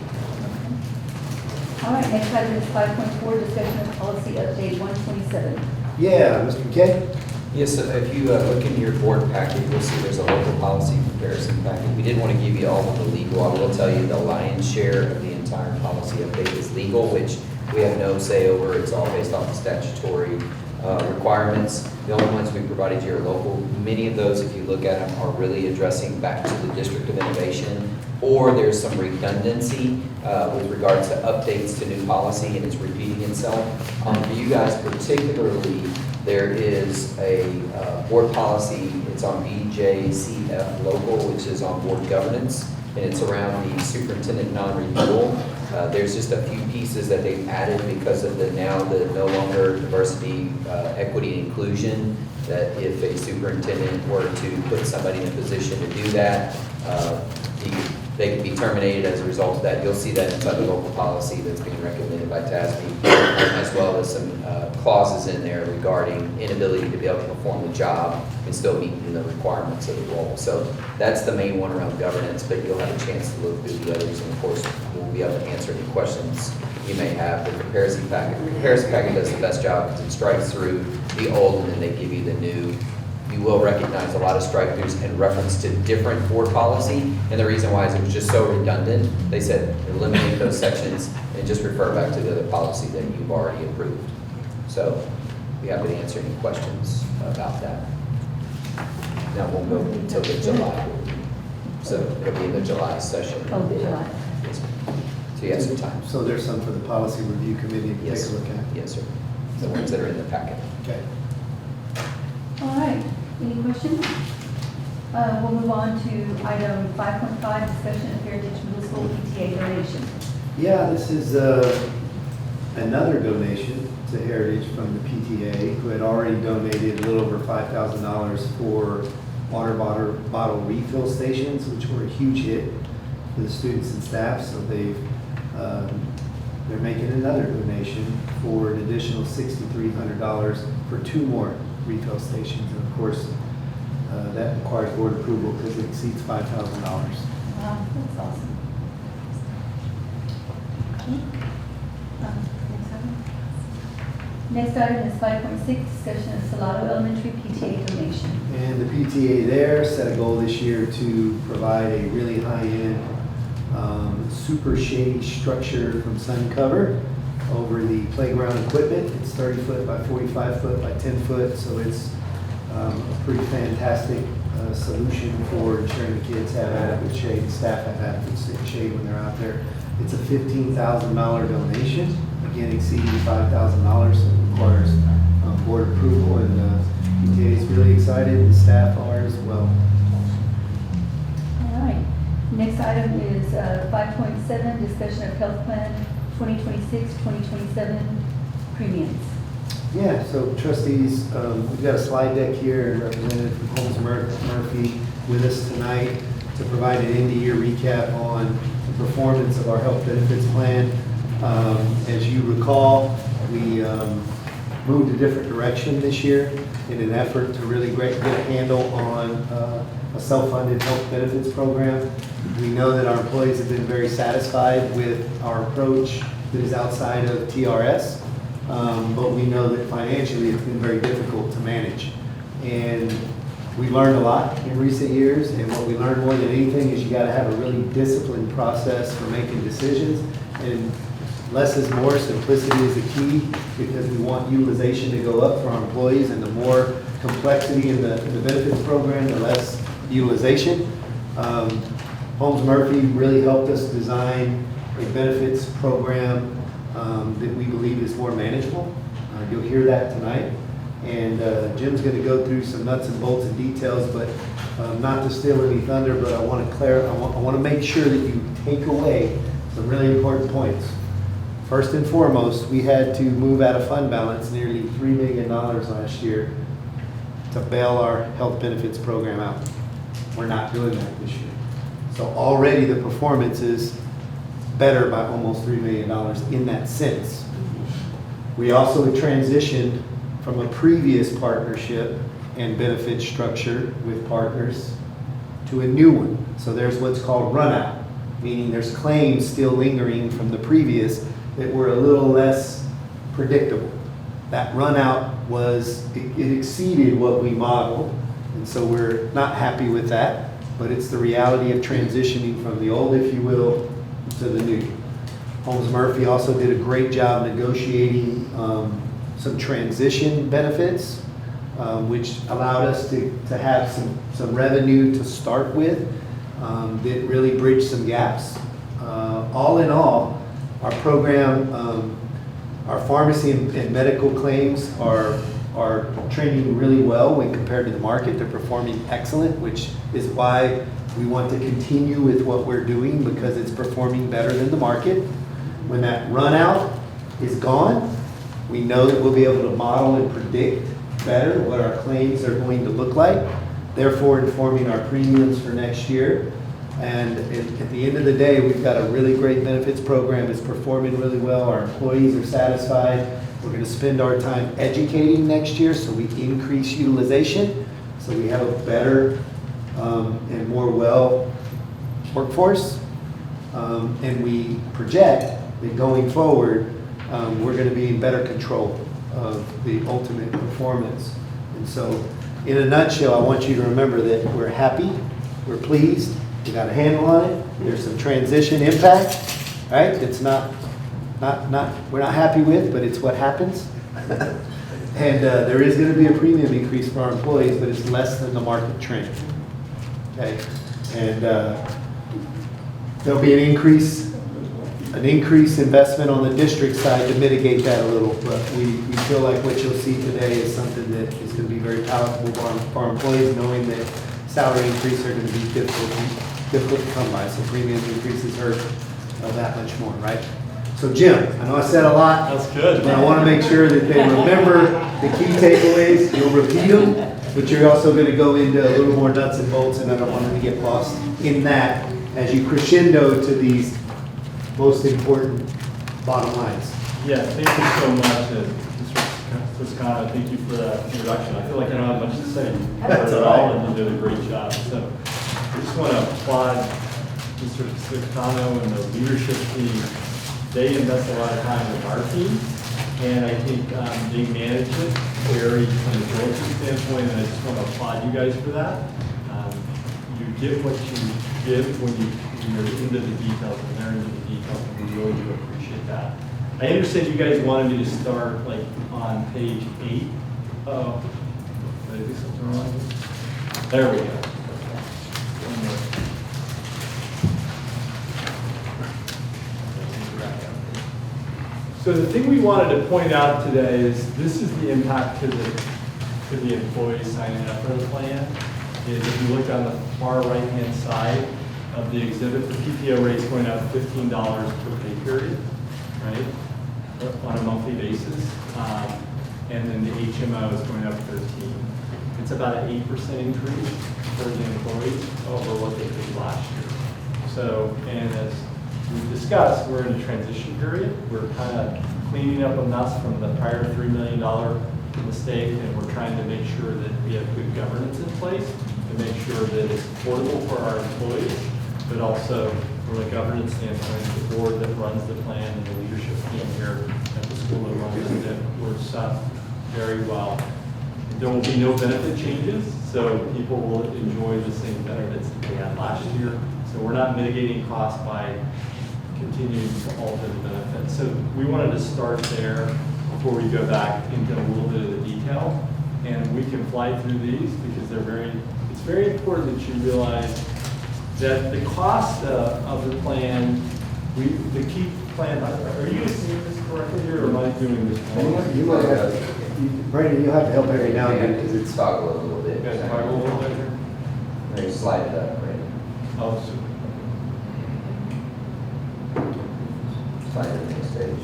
All right, next item is 5.4, discussion of policy update 127. Yeah, Mr. McKay? Yes, so if you look in your board packet, you'll see there's a local policy comparison packet. We didn't want to give you all of the legal. I will tell you the lion's share of the entire policy update is legal, which we have no say over. It's all based off the statutory requirements. The only ones we provided you are local. Many of those, if you look at them, are really addressing back to the District of Innovation, or there's some redundancy with regards to updates to new policy, and it's repeating itself. For you guys particularly, there is a board policy. It's on BJCF local, which is on board governance, and it's around the superintendent non-renewal. There's just a few pieces that they've added because of the no longer diversity, equity, and inclusion, that if a superintendent were to put somebody in a position to do that, they can be terminated as a result of that. You'll see that inside the local policy that's being recommended by TASB, as well as some clauses in there regarding inability to be able to perform the job and still meeting the requirements of the role. So that's the main one around governance, but you'll have a chance to look through the others, and of course, we'll be able to answer any questions you may have. The comparison packet does the best job because it strikes through the old and then they give you the new. You will recognize a lot of strike-throughs in reference to different board policy, and the reason why is it was just so redundant. They said eliminate those sections and just refer back to the other policy that you've already approved. So be happy to answer any questions about that. Now we'll go until the July. So it'll be in the July session. Oh, the July. Yes, ma'am. So you have some time. So there's some for the policy review committee to Yes. take a look at? Yes, sir. The ones that are in the packet. Okay. All right, any questions? We'll move on to item 5.5, discussion of Heritage Middle School PTA donation. Yeah, this is another donation to Heritage from the PTA, who had already donated a little over $5,000 for water bottle refill stations, which were a huge hit for the students and staff, so they're making another donation for an additional $6,300 for 2 more refill stations. And of course, that requires board approval because it exceeds $5,000. Wow, that's awesome. Okay. Next item is 5.6, discussion of Salado Elementary PTA donation. And the PTA there set a goal this year to provide a really high-end, super shady structure from Suncover over the playground equipment. It's 30 foot by 45 foot by 10 foot, so it's a pretty fantastic solution for ensuring the kids have adequate shade, staff have adequate shade when they're out there. It's a $15,000 donation, again exceeding $5,000, so it requires board approval, and PTA is really excited, and staff are as well. All right. Next item is 5.7, discussion of health plan 2026-2027 premiums. Yeah, so trustees, we've got a slide deck here, Representative from Holmes Murphy with us tonight to provide an end-of-year recap on the performance of our health benefits plan. As you recall, we moved a different direction this year in an effort to really get a handle on a self-funded health benefits program. We know that our employees have been very satisfied with our approach that is outside of TRS. But we know that financially it's been very difficult to manage. And we learned a lot in recent years, and what we learned more than anything is you gotta have a really disciplined process for making decisions. And less is more, simplicity is the key, because we want utilization to go up for our employees, and the more complexity in the benefits program, the less utilization. Holmes Murphy really helped us design a benefits program that we believe is more manageable. You'll hear that tonight. And Jim's going to go through some nuts and bolts and details, but not to steal any thunder, but I want to make sure that you take away some really important points. First and foremost, we had to move out of fund balance nearly $3 million last year to bail our health benefits program out. We're not doing that this year. So already the performance is better by almost $3 million in that sense. We also transitioned from a previous partnership and benefit structure with partners to a new one. So there's what's called runout, meaning there's claims still lingering from the previous that were a little less predictable. That runout it exceeded what we modeled, and so we're not happy with that, but it's the reality of transitioning from the old, if you will, to the new. Holmes Murphy also did a great job negotiating some transition benefits, which allowed us to have some revenue to start with that really bridged some gaps. All in all, our program, our pharmacy and medical claims are trending really well when compared to the market. They're performing excellent, which is why we want to continue with what we're doing, because it's performing better than the market. When that run out is gone, we know that we'll be able to model and predict better what our claims are going to look like, therefore informing our premiums for next year. And at the end of the day, we've got a really great benefits program. It's performing really well. Our employees are satisfied. We're going to spend our time educating next year so we increase utilization, so we have a better and more well workforce. And we project that going forward, we're going to be in better control of the ultimate performance. And so, in a nutshell, I want you to remember that we're happy, we're pleased, we got a handle on it. There's some transition impact, right? It's we're not happy with, but it's what happens. And there is going to be a premium increase for our employees, but it's less than the market trend. Okay, and there'll be an increase investment on the district side to mitigate that a little, but we feel like what you'll see today is something that is going to be very palatable for our employees, knowing that salary increases are going to be difficult to come by, so premium increases hurt that much more, right? So Jim, I know I said a lot. That's good. But I want to make sure that they remember the key takeaways. You'll repeat them, but you're also going to go into a little more nuts and bolts, and I don't want them to get lost in that as you crescendo to these most important bottom lines. Yeah, thank you so much, Mr. Toscano. Thank you for that introduction. I feel like I don't have much to say. You covered it all, and you did a great job. So I just want to applaud Mr. Toscano and the leadership team. They invest a lot of time in our team, and I think they manage it very from a growth standpoint, and I just want to applaud you guys for that. You get what you give when you're into the details, and they're into the details, and we really do appreciate that. I understand you guys wanted me to start like on page 8. Oh, did I do something wrong? There we go. One more. So the thing we wanted to point out today is this is the impact to the employees signing up for the plan. Is if you look on the far right-hand side of the exhibit, the PTO rate's going up $15 per pay period, right, on a monthly basis. And then the HMO is going up 13. It's about an 8% increase for the employees over what they paid last year. So, and as we've discussed, we're in a transition period. We're kind of cleaning up a mess from the prior $3 million mistake, and we're trying to make sure that we have good governance in place to make sure that it's affordable for our employees, but also from a governance standpoint, the board that runs the plan and the leadership team here at the school that runs it, that we're set very well. There will be no benefit changes, so people will enjoy the same benefits that they had last year. So we're not mitigating costs by continuing to alter the benefits. So we wanted to start there before we go back into a little bit of the detail. And we can fly through these because it's very important that you realize that the cost of the plan, the key plan, are you seeing this correctly here, or am I doing this wrong? You might have, Brandon, you'll have to help every now and then because it's toggle a little bit. You guys toggle a little bit here? Maybe slide it up, Brandon. Oh, super. Slide it to the next stage. Okay.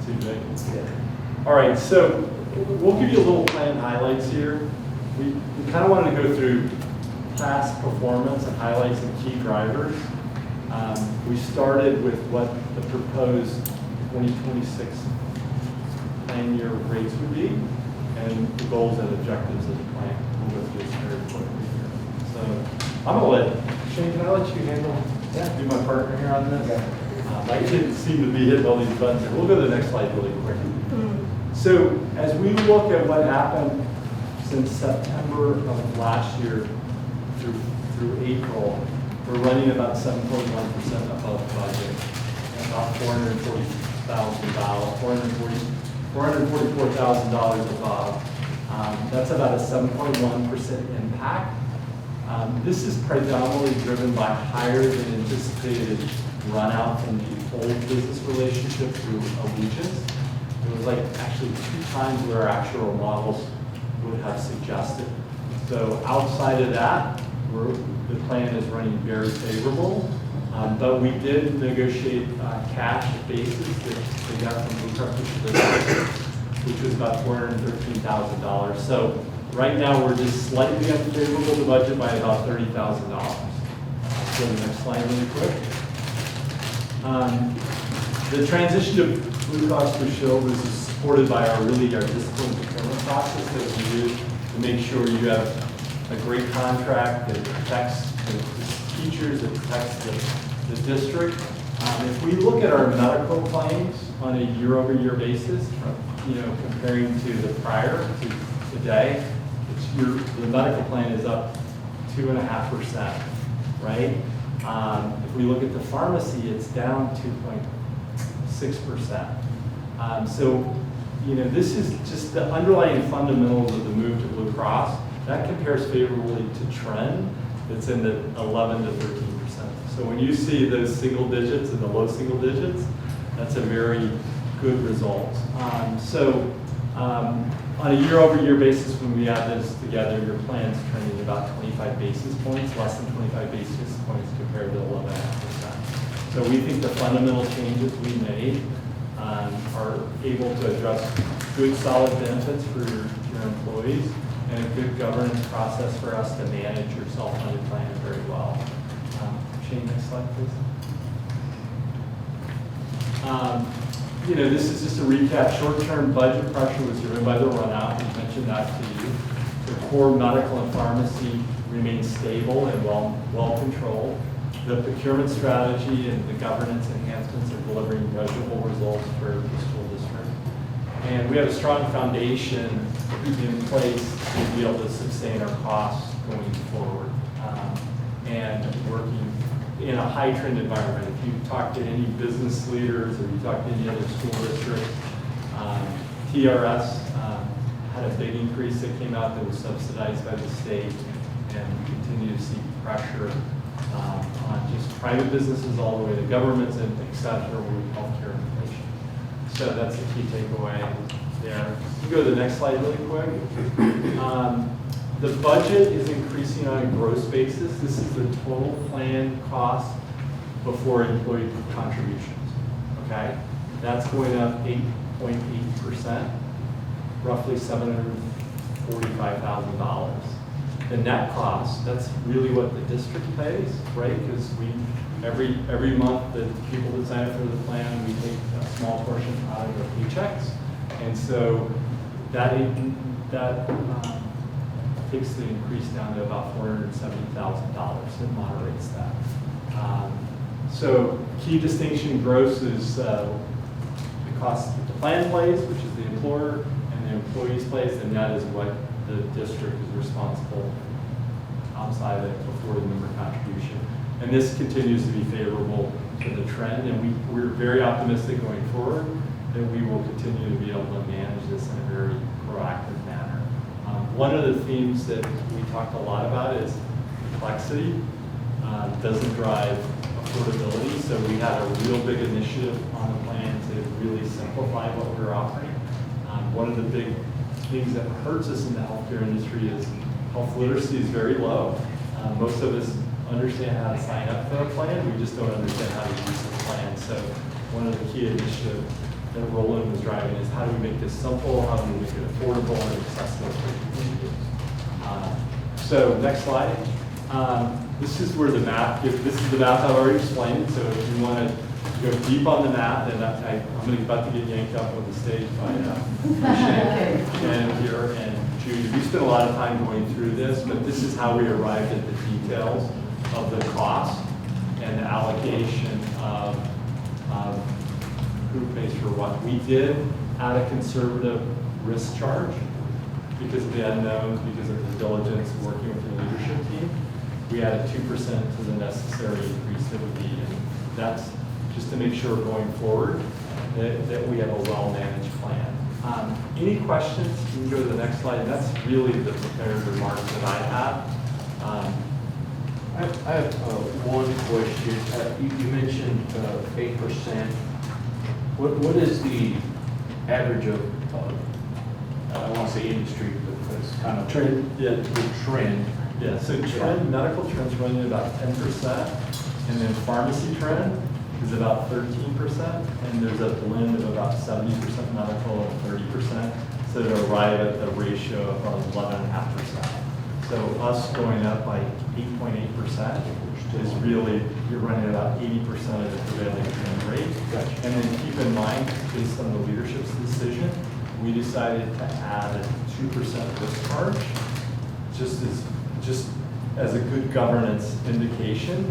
See if I can- Yeah. All right, so we'll give you a little plan highlights here. We kind of wanted to go through past performance and highlights and key drivers. We started with what the proposed 2026 plan year rates would be, and the goals and objectives of the plan. We'll go through this very quickly here. So I'm going to Shane, can I let you handle, be my partner here on this? My kids seem to be hitting all these buttons here. We'll go to the next slide really quick. So as we look at what happened since September of last year through April, we're running about 7.1% above budget, about $444,000 above. That's about a 7.1% impact. This is predominantly driven by higher than anticipated run out from the old business relationship through Allegiance. It was like actually 2 times where our actual models would have suggested. So outside of that, the plan is running very favorable. But we did negotiate cash basis that we got from Blue Cross Blue Shield, which was about $413,000. So right now we're just slightly unfavorable to budget by about $30,000. Go to the next slide really quick. The transition to Blue Cross Blue Shield is supported by our disciplined procurement process that we do to make sure you have a great contract that protects the teachers, that protects the district. If we look at our medical claims on a year-over-year basis, comparing to the prior to today, the medical plan is up 2.5%, right? If we look at the pharmacy, it's down 2.6%. So, this is just the underlying fundamentals of the move to Blue Cross. That compares favorably to trend that's in the 11 to 13%. So when you see those single digits and the low single digits, that's a very good result. On a year-over-year basis, when we add this together, your plan's trending about 25 basis points, less than 25 basis points compared to 11.5%. So we think the fundamental changes we made are able to address good, solid benefits for your employees and a good governance process for us to manage your self-funded plan very well. Shane, next slide, please. This is just a recap. Short-term budget pressure was driven by the runout. We mentioned that to you. The core medical and pharmacy remains stable and well controlled. The procurement strategy and the governance enhancements are delivering measurable results for the school district. And we have a strong foundation in place to be able to sustain our costs going forward. And working in a high trend environment. If you talk to any business leaders or you talk to any other school districts, TRS had a big increase that came out that was subsidized by the state, and we continue to see pressure on just private businesses all the way to governments and et cetera with healthcare inflation. So that's the key takeaway there. You go to the next slide really quick. The budget is increasing on a gross basis. This is the total plan cost before employee contributions, okay? That's going up 8.8%, roughly $745,000. The net cost, that's really what the district pays, right? Because every month the people that sign up for the plan, we take a small portion out of their paychecks. And so that takes the increase down to about $470,000. It moderates that. So key distinction gross is the cost that the plan pays, which is the employer, and the employees pays, and that is what the district is responsible outside of before the member contribution. And this continues to be favorable to the trend, and we're very optimistic going forward that we will continue to be able to manage this in a very proactive manner. One of the themes that we talked a lot about is complexity doesn't drive affordability, so we had a real big initiative on the plan to really simplify what we're offering. One of the big things that hurts us in the healthcare industry is health literacy is very low. Most of us understand how to sign up for a plan, we just don't understand how to use the plan. So one of the key initiatives that Roland was driving is how do we make this simple, how do we make it affordable and accessible for communities. So next slide. This is where the math, this is the math I've already explained, so if you want to go deep on the math, and I'm about to get yanked up on the stage by Shannon here and Judy. We spent a lot of time going through this, but this is how we arrived at the details of the cost and the allocation of who pays for what. We did add a conservative risk charge because of the unknowns, because of the diligence working with the leadership team. We added 2% to the necessary increase that would be, and that's just to make sure going forward that we have a well-managed plan. Any questions? You can go to the next slide. That's really the prepared remarks that I have. I have one question. You mentioned 8%. What is the average of, I don't want to say industry, but it's kind of Trend. Yeah. the trend? Yeah, so medical trend's running about 10%, and then pharmacy trend is about 13%, and there's a blend of about 70% medical and 30%, so to arrive at the ratio of 11.5%. So us going up by 8.8% is really, you're running about 80% of the prevailing trend rate. Gotcha. And then keep in mind, based on the leadership's decision, we decided to add a 2% risk charge, just as a good governance indication.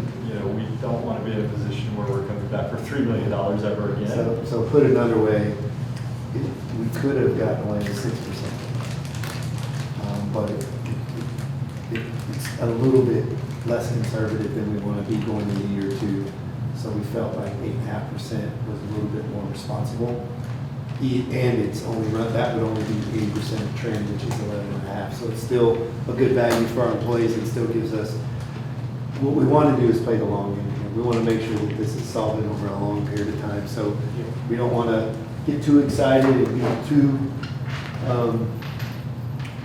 We don't want to be in a position where we're coming back for $3 million ever again. So put another way, we could have gotten away with 6%. But it's a little bit less conservative than we want to be going into year two. So we felt like 8.5% was a little bit more responsible. And it's only that would only be 80% of trend, which is 11.5. So it's still a good value for our employees. It still gives us, what we want to do is play the long game. We want to make sure that this is solvent over a long period of time. So we don't want to get too excited and be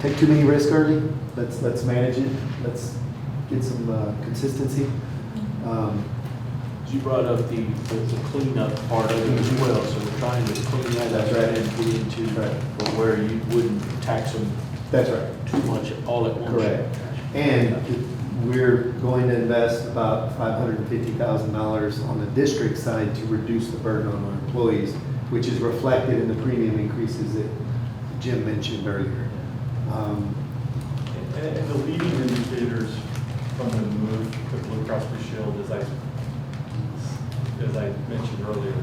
take too many risks early. Let's manage it. Let's get some consistency. You brought up the cleanup part of it as well, so we're trying to clean that up. That's right. And get into, Right. but where you wouldn't tax them That's right. too much all at once. Correct. And we're going to invest about $550,000 on the district side to reduce the burden on our employees, which is reflected in the premium increases that Jim mentioned earlier. And the leading indicators from the move to Blue Cross Blue Shield, as I mentioned earlier,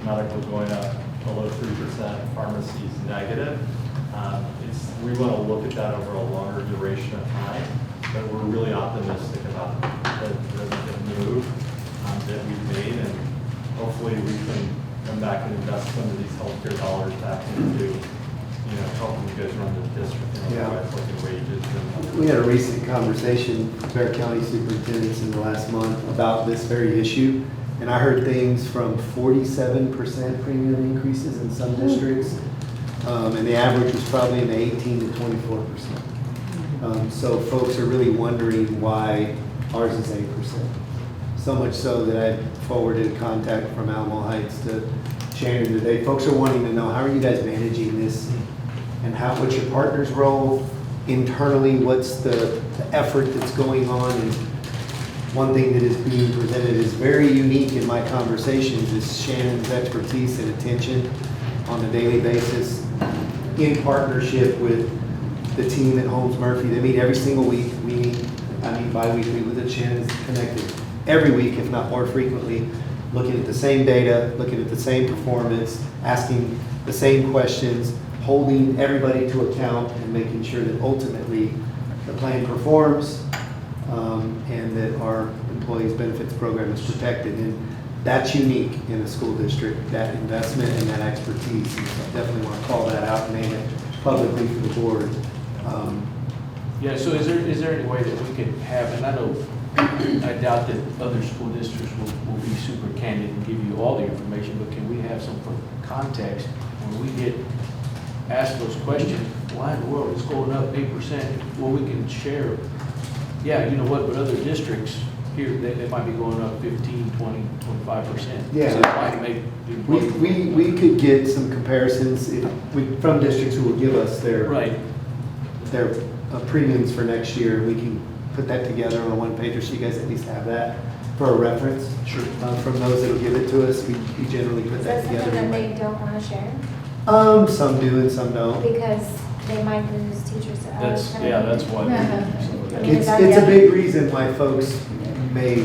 medical going up below 3%, pharmacies negative. We want to look at that over a longer duration of time, but we're really optimistic about the move that we've made, and hopefully we can come back and invest some of these healthcare dollars back into, helping you guys run the district, Yeah. otherwise looking at wages. We had a recent conversation with our county superintendents in the last month about this very issue, and I heard things from 47% premium increases in some districts, and the average was probably in the 18 to 24%. So folks are really wondering why ours is 8%. So much so that I forwarded a contact from Alamo Heights to Shannon today. Folks are wanting to know, how are you guys managing this? And what's your partner's role internally? What's the effort that's going on? And one thing that is being presented is very unique in my conversations is Shannon's expertise and attention on a daily basis in partnership with the team at Holmes Murphy. They meet every single week. I meet bi-weekly with it. Shannon's connected every week, if not more frequently, looking at the same data, looking at the same performance, asking the same questions, holding everybody to account and making sure that ultimately the plan performs and that our employees benefits program is protected. And that's unique in a school district, that investment and that expertise. And so I definitely want to call that out and name it publicly for the board. Yeah, so is there any way that we could have, and I doubt that other school districts will be super candid and give you all the information, but can we have some context when we get asked those questions? Why in the world is going up 8%? Well, we can share, yeah, you know what, but other districts here, they might be going up 15, 20, 25%. Yeah. So it might make the employee- We could get some comparisons from districts who will give us their premiums for next year. We can put that together on a one-pager so you guys at least have that for a reference. Sure. From those that'll give it to us, we generally put Is that that something together. that they don't want to share? Some do and some don't. Because they might lose teachers to others. That's what. It's a big reason why folks may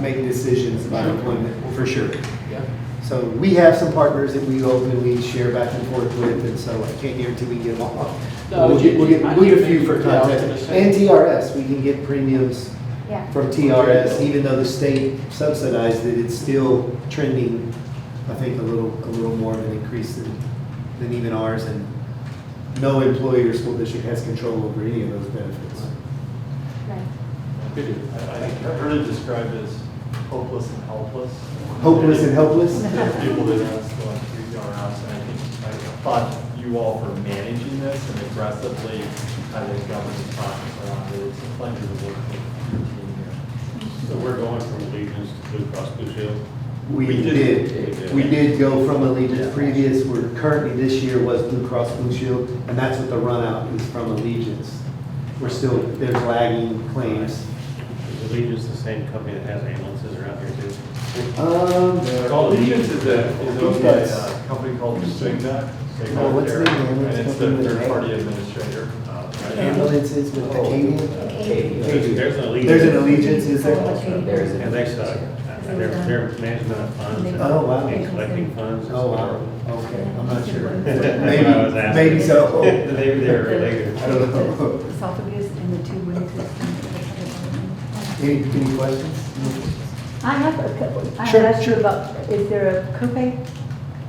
make decisions about employment, for sure. Yeah. So we have some partners that we openly share back and forth with, and so I can't guarantee we can get them all. No, We'll get a few for yeah, I was gonna context. say. And TRS, we can get premiums Yeah. from TRS, even though the state subsidized it, it's still trending, I think, a little more of an increase than even ours, and no employer or school district has control over any of those benefits. Right. I heard it described as hopeless and helpless. Hopeless and helpless? There are people that are still on 3 and I thought you all for managing this and aggressively having government process around it. It's a pleasure to work with your team here. So we're going from Allegiance to Blue Cross Blue Shield? We did go from Allegiance previous. We're currently, this year was Blue Cross Blue Shield, and that's what the run out is from Allegiance. We're still, there's lagging claims. Is Allegiance the same company that has ambulances around here too? Allegiance is owned by a company called Cigna. What's the name? And it's the third-party administrator. Ambulances with Acadia? There's an Allegiance. There's an Allegiance, is there? And they suck. Their management of funds and Oh, wow. and collecting funds. is Oh, wow. horrible. Okay, I'm not sure. That's what I was asking. Maybe so. Maybe they're related. I don't know. Esophagus and the two-way system. Any questions? I have a couple, I Sure, have asked you sure. about, is there a copay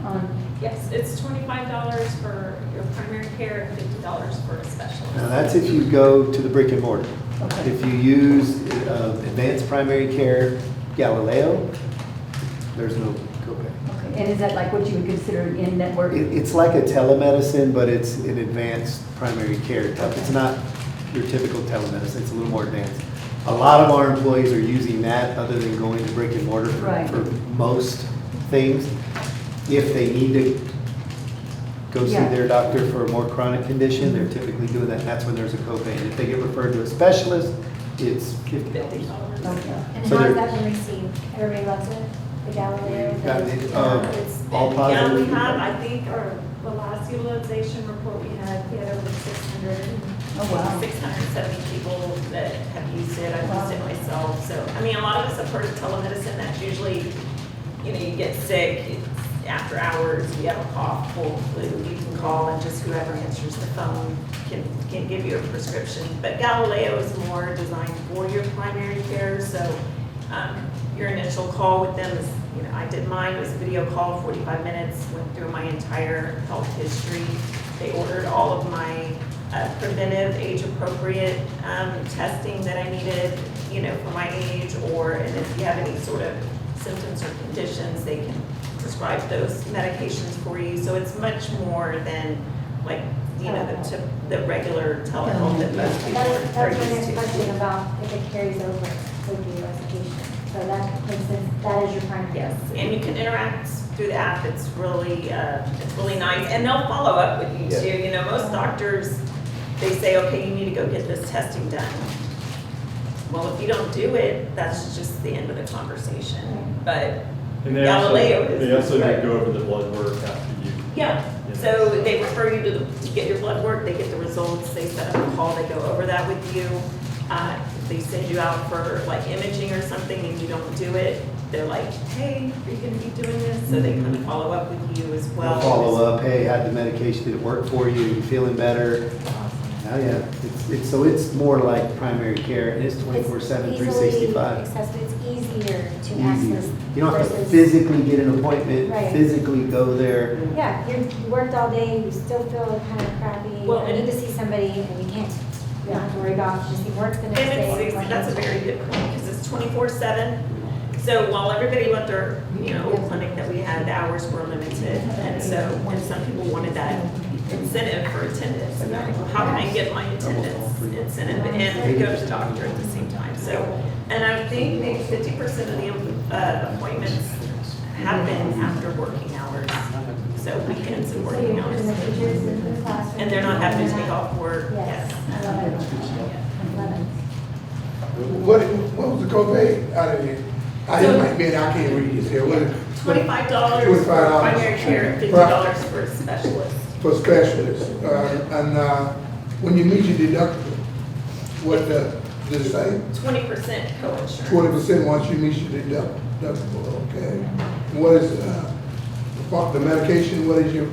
on? Yes, it's $25 for your primary care and $50 for a specialist. Now, that's if you go to the brick and mortar. Okay. If you use Advanced Primary Care Galileo, there's no copay. Okay, and is that like what you would consider an in-network? It's like a telemedicine, but it's an advanced primary care type. It's not your typical telemedicine, it's a little more advanced. A lot of our employees are using that other than going to brick and mortar Right. for most things. If they need to go see Yeah. their doctor for a more chronic condition, they're typically doing that, and that's when there's a copay. And if they get referred to a specialist, it's $50. Okay. And So how has they're- that been received? Everybody loves it? The Galileo? Got the- it. it's- All Yeah, positive. we have, I think, the last utilization report we had over 600. Oh, wow. 670 people that have used it. I've used it myself. So, I mean, a lot of us have heard of telemedicine. That's usually, you know, you get sick, it's after hours, you have a cough, cold, flu, you can call and just whoever answers the phone can give you a prescription. But Galileo is more designed for your primary care. So, your initial call with them is, you know, I did mine, it was a video call, 45 minutes, went through my entire health history. They ordered all of my preventive, age-appropriate testing that I needed, you know, for my age, and if you have any sort of symptoms or conditions, they can prescribe those medications for you. So it's much more than like, you know, the regular telehealth that most people That's are my next used to. question about if it carries over with the recitation. So that makes sense, that is your primary. Yes, and you can interact through the app. It's really nice, and they'll follow up with you too. You know, most doctors, they say, okay, you need to go get this testing done. Well, if you don't do it, that's just the end of the conversation. But And they Galileo also, is they also right. go over the blood work after you. Yeah, so they refer you to get your blood work, they get the results, they set up a call, they go over that with you. If they send you out for like imaging or something and you don't do it, they're like, hey, are you gonna be doing this? So they kind of follow up with you as well. We'll follow up, hey, how'd the medication, did it work for you, you feeling better? Oh, yeah, so it's more like primary care, and it's 24/7, It's easily 365. accessible, it's easier to Easier. access. You don't have to versus- physically get an appointment, Right. physically go there. Yeah, you worked all day, you still feel kind of crappy, Well, you need to see somebody, and you can't, you don't have to worry about just work the next And day. it's, that's a very good point, because it's 24/7. So while everybody left their, you know, old clinic that we had, the hours were limited. And so, and some people wanted that incentive for attendance. And they're like, well, how can I get my attendance incentive and go to the doctor at the same time? So, and I think maybe 50% of the appointments happen after working hours. So weekends and working hours. And the teachers in the classroom. And they're not having to take off work. Yes, I love it. I love it. What was the copay out of it? I can't read this here. What is $25 for $25. primary care and $50 for a specialist. for specialists? When you meet your deductible, what does it say? 20% co-insurance. 20% once you meet your deductible, okay? What is, the medication, what is your,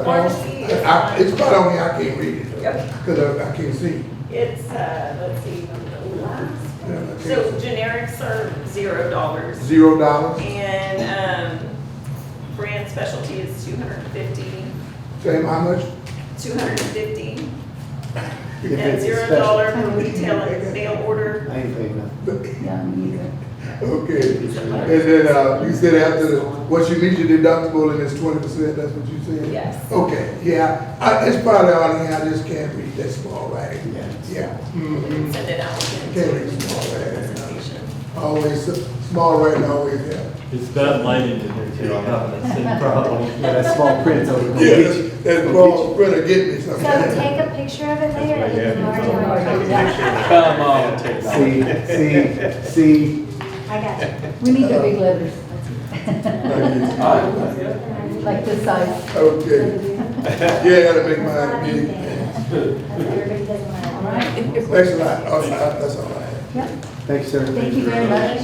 Pharmacy is it's probably on here, I can't read it, Yep. because I can't see. It's, let's see, the last. Yeah, I can't So see. generics are $0. $0, And brand specialty is $250. same how much? $250. If And it's a $0 special- for retail and mail order. I ain't paying nothing. Yeah, me either. Okay, and then, you said after, once you meet your deductible and it's 20%, that's what you said? Yes. Okay, yeah, it's probably on here, I just can't read that small writing. Yeah. Mhm. Send it out. Can't read small writing. Presentation. Always, small writing always help. It's bad lighting in here too, I'm having the same problem. Yeah, that small print's over. gonna Yeah, get you. that Gonna small get print will get me So sometimes. take a picture of it later, and you can mark it. Come on. you. See, I got you. We need the big letters. Like this size. Okay, yeah, I gotta make mine big. Everybody doesn't want All right. Thanks a lot, oh, that's all I have. Yep. thanks, sir. Thank you very much.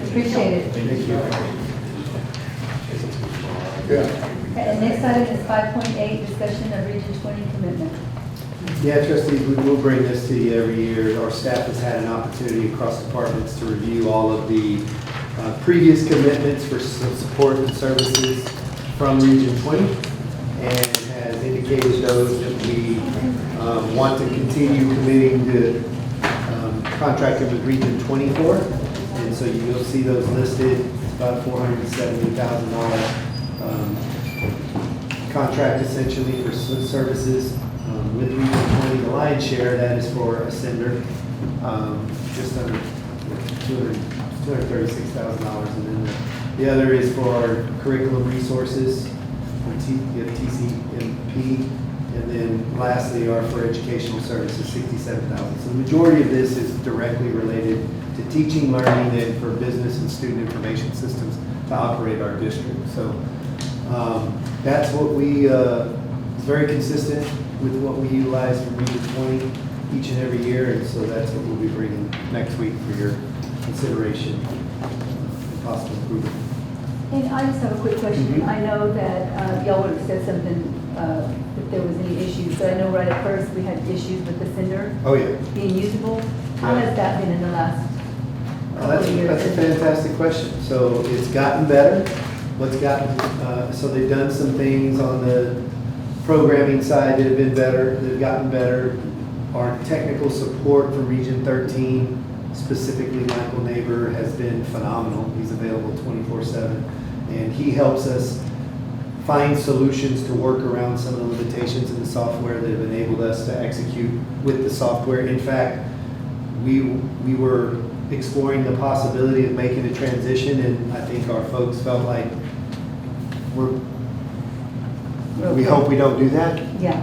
Appreciate it. Thank you. Yeah. Okay, and next item is 5.8, discussion of Region 20 commitment. Yeah, trustees, we will bring this to you every year. Our staff has had an opportunity across departments to review all of the previous commitments for support and services from Region 20, and has indicated those that we want to continue committing to contracting with Region 24. And so you'll see those listed. It's about $470,000 contract essentially for services With Region 20, the lion's share, that is for Ascender, just under $236,000. And then the other is for our curriculum resources, TCMP. And then lastly, are for educational services, $67,000. So the majority of this is directly related to teaching, learning, and for business and student information systems to operate our district. So that's what we, it's very consistent with what we utilize from Region 20 each and every year. And so that's what we'll be bringing next week for your consideration and possible approval. And I just have a quick question. Mhm. I know that y'all would have said something if there was any issues, but I know right at first we had issues with the sender Oh, yeah. being usable. How has that been in the last couple That's of years? a fantastic question. So it's gotten better. So they've done some things on the programming side that have been better, that have gotten better. Our technical support for Region 13, specifically Michael Neighbor, has been phenomenal. He's available 24/7, and he helps us find solutions to work around some of the limitations in the software that have enabled us to execute with the software. In fact, we were exploring the possibility of making a transition, and I think our folks felt like we hope we don't do that. Yeah.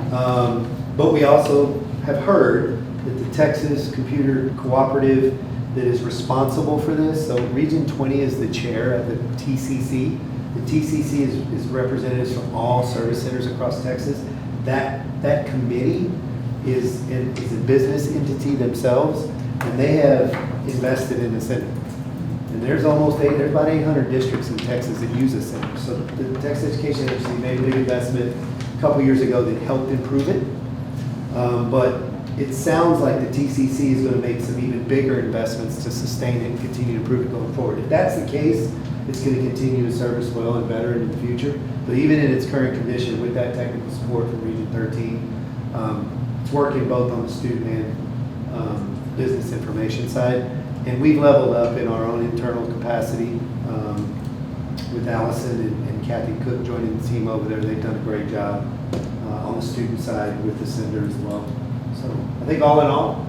But we also have heard that the Texas Computer Cooperative that is responsible for this, so Region 20 is the chair of the TCC. The TCC is representatives from all service centers across Texas. That committee is a business entity themselves, and they have invested in the center. And there's about 800 districts in Texas that use the center. So the Texas Education Agency made a big investment a couple years ago that helped improve it. But it sounds like the TCC is going to make some even bigger investments to sustain it and continue to improve it going forward. If that's the case, it's going to continue to serve us well and better in the future. But even in its current condition, with that technical support from Region 13, it's working both on the student and business information side. And we've leveled up in our own internal capacity with Allison and Kathy Cook joining the team over there. They've done a great job on the student side with the sender as well. So I think all in all,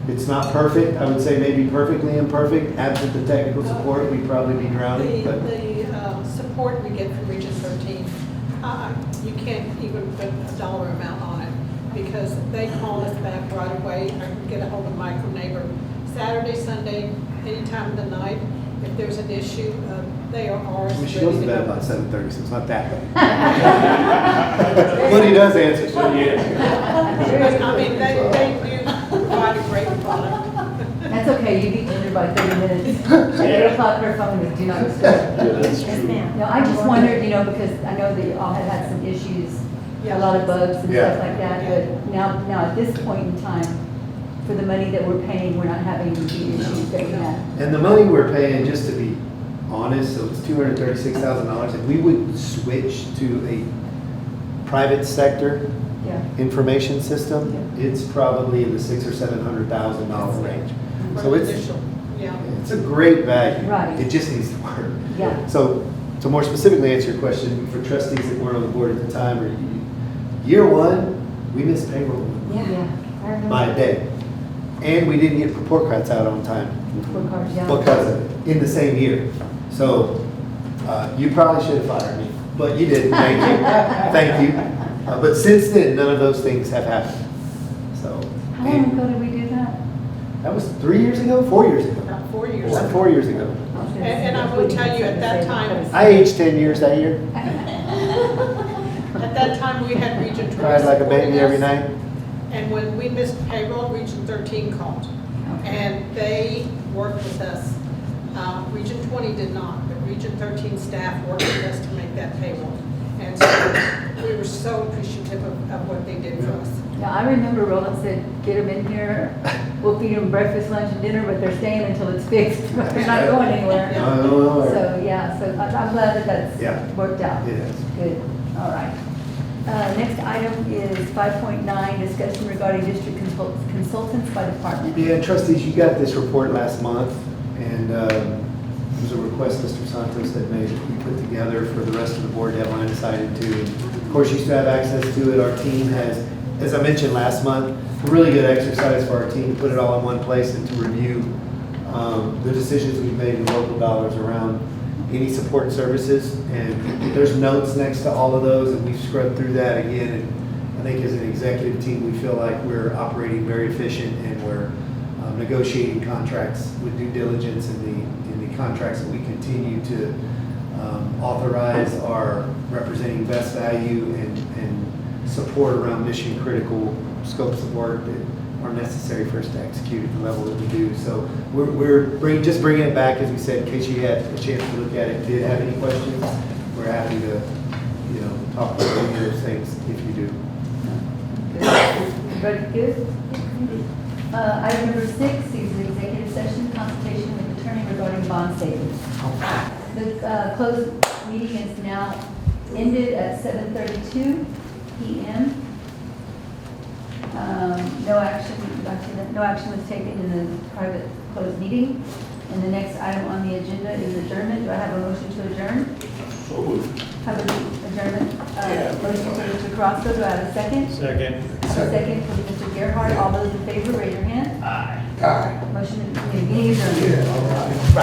it's not perfect. I would say maybe perfectly imperfect. Absent the technical support, we'd probably be drowning. But The support we get from Region 13, you can't even put a dollar amount on it because they call us back right away. I can get a hold of Michael Neighbor Saturday, Sunday, any time of the night. If there's an issue, they are ours. she goes to bed about 7:30, so it's not that late. But he does answer. So yeah. I mean, they do provide a great product. That's okay, you beat Ginger by 30 minutes. At 8 o'clock, her phone is do not disturb. Yes, ma'am. No, I just wondered, because I know that you all had some issues, a lot of bugs and Yeah. stuff like that, but now at this point in time, for the money that we're paying, we're not having the issues that we had. And the money we're paying, just to be honest, so it's $236,000. If we would switch to a private sector Yeah. information system, it's probably in the $600,000 or $700,000 range. So it's a great value. Right. It just needs to work. Yeah. So to more specifically answer your question, for trustees that weren't on the board at the time, or year one, we missed payroll Yeah. by a day. And we didn't get report cards out on time Report cards, yeah. because of it, in the same year. So you probably should have fired me, but you didn't. Thank you. Thank you. But since then, none of those things have happened. So How long ago did we do that? that was 3 years ago, 4 years ago. About 4 years About ago. 4 years ago. And I will tell you, at that time, I aged 10 years that year. at that time, we had Region 20. Cried like a baby every supporting us. night. And when we missed payroll, Region 13 called. And they worked with us. Region 20 did not, but Region 13 staff worked with us to make that payroll. And so we were so appreciative of what they did for us. Yeah, I remember Roland said, get them in here, we'll feed them breakfast, lunch, and dinner, but they're staying until it's fixed. They're not going anywhere. No. So, yeah, so I'm glad that that's Yeah. worked out. It is. Good, all right. Next item is 5.9, discussion regarding district consultants by department. Yeah, trustees, you got this report last month, and it was a request Mr. Santos had made that we put together for the rest of the board to have line of sight into. course, you still have access to it. Our team has, as I mentioned last month, a really good exercise for our team to put it all in one place and to review the decisions we've made in local dollars around any support services. And there's notes next to all of those, and we've scrubbed through that again. And I think as an executive team, we feel like we're operating very efficient, and we're negotiating contracts with due diligence, in the contracts that we continue to authorize are representing best value and support around mission critical scopes of work that are necessary for us to execute at the level that we do. So we're just bringing it back, as we said, in case you had a chance to look at it, did have any questions, we're happy to, talk about any of those things if you do. Everybody good? Item number 6 is the executive session consultation with attorney regarding bond savings. The closed meeting is now ended at 7:32 p.m. No action was taken in the private closed meeting. And the next item on the agenda is adjournment. Do I have a motion to adjourn? So moved. Have an adjournment, motion for Mr. Carrasco. Do I have a second? Second. A second for Mr. Gerhart. All those in favor, raise your hand. Aye. Aye. Motion is adjourned. Yeah, all right.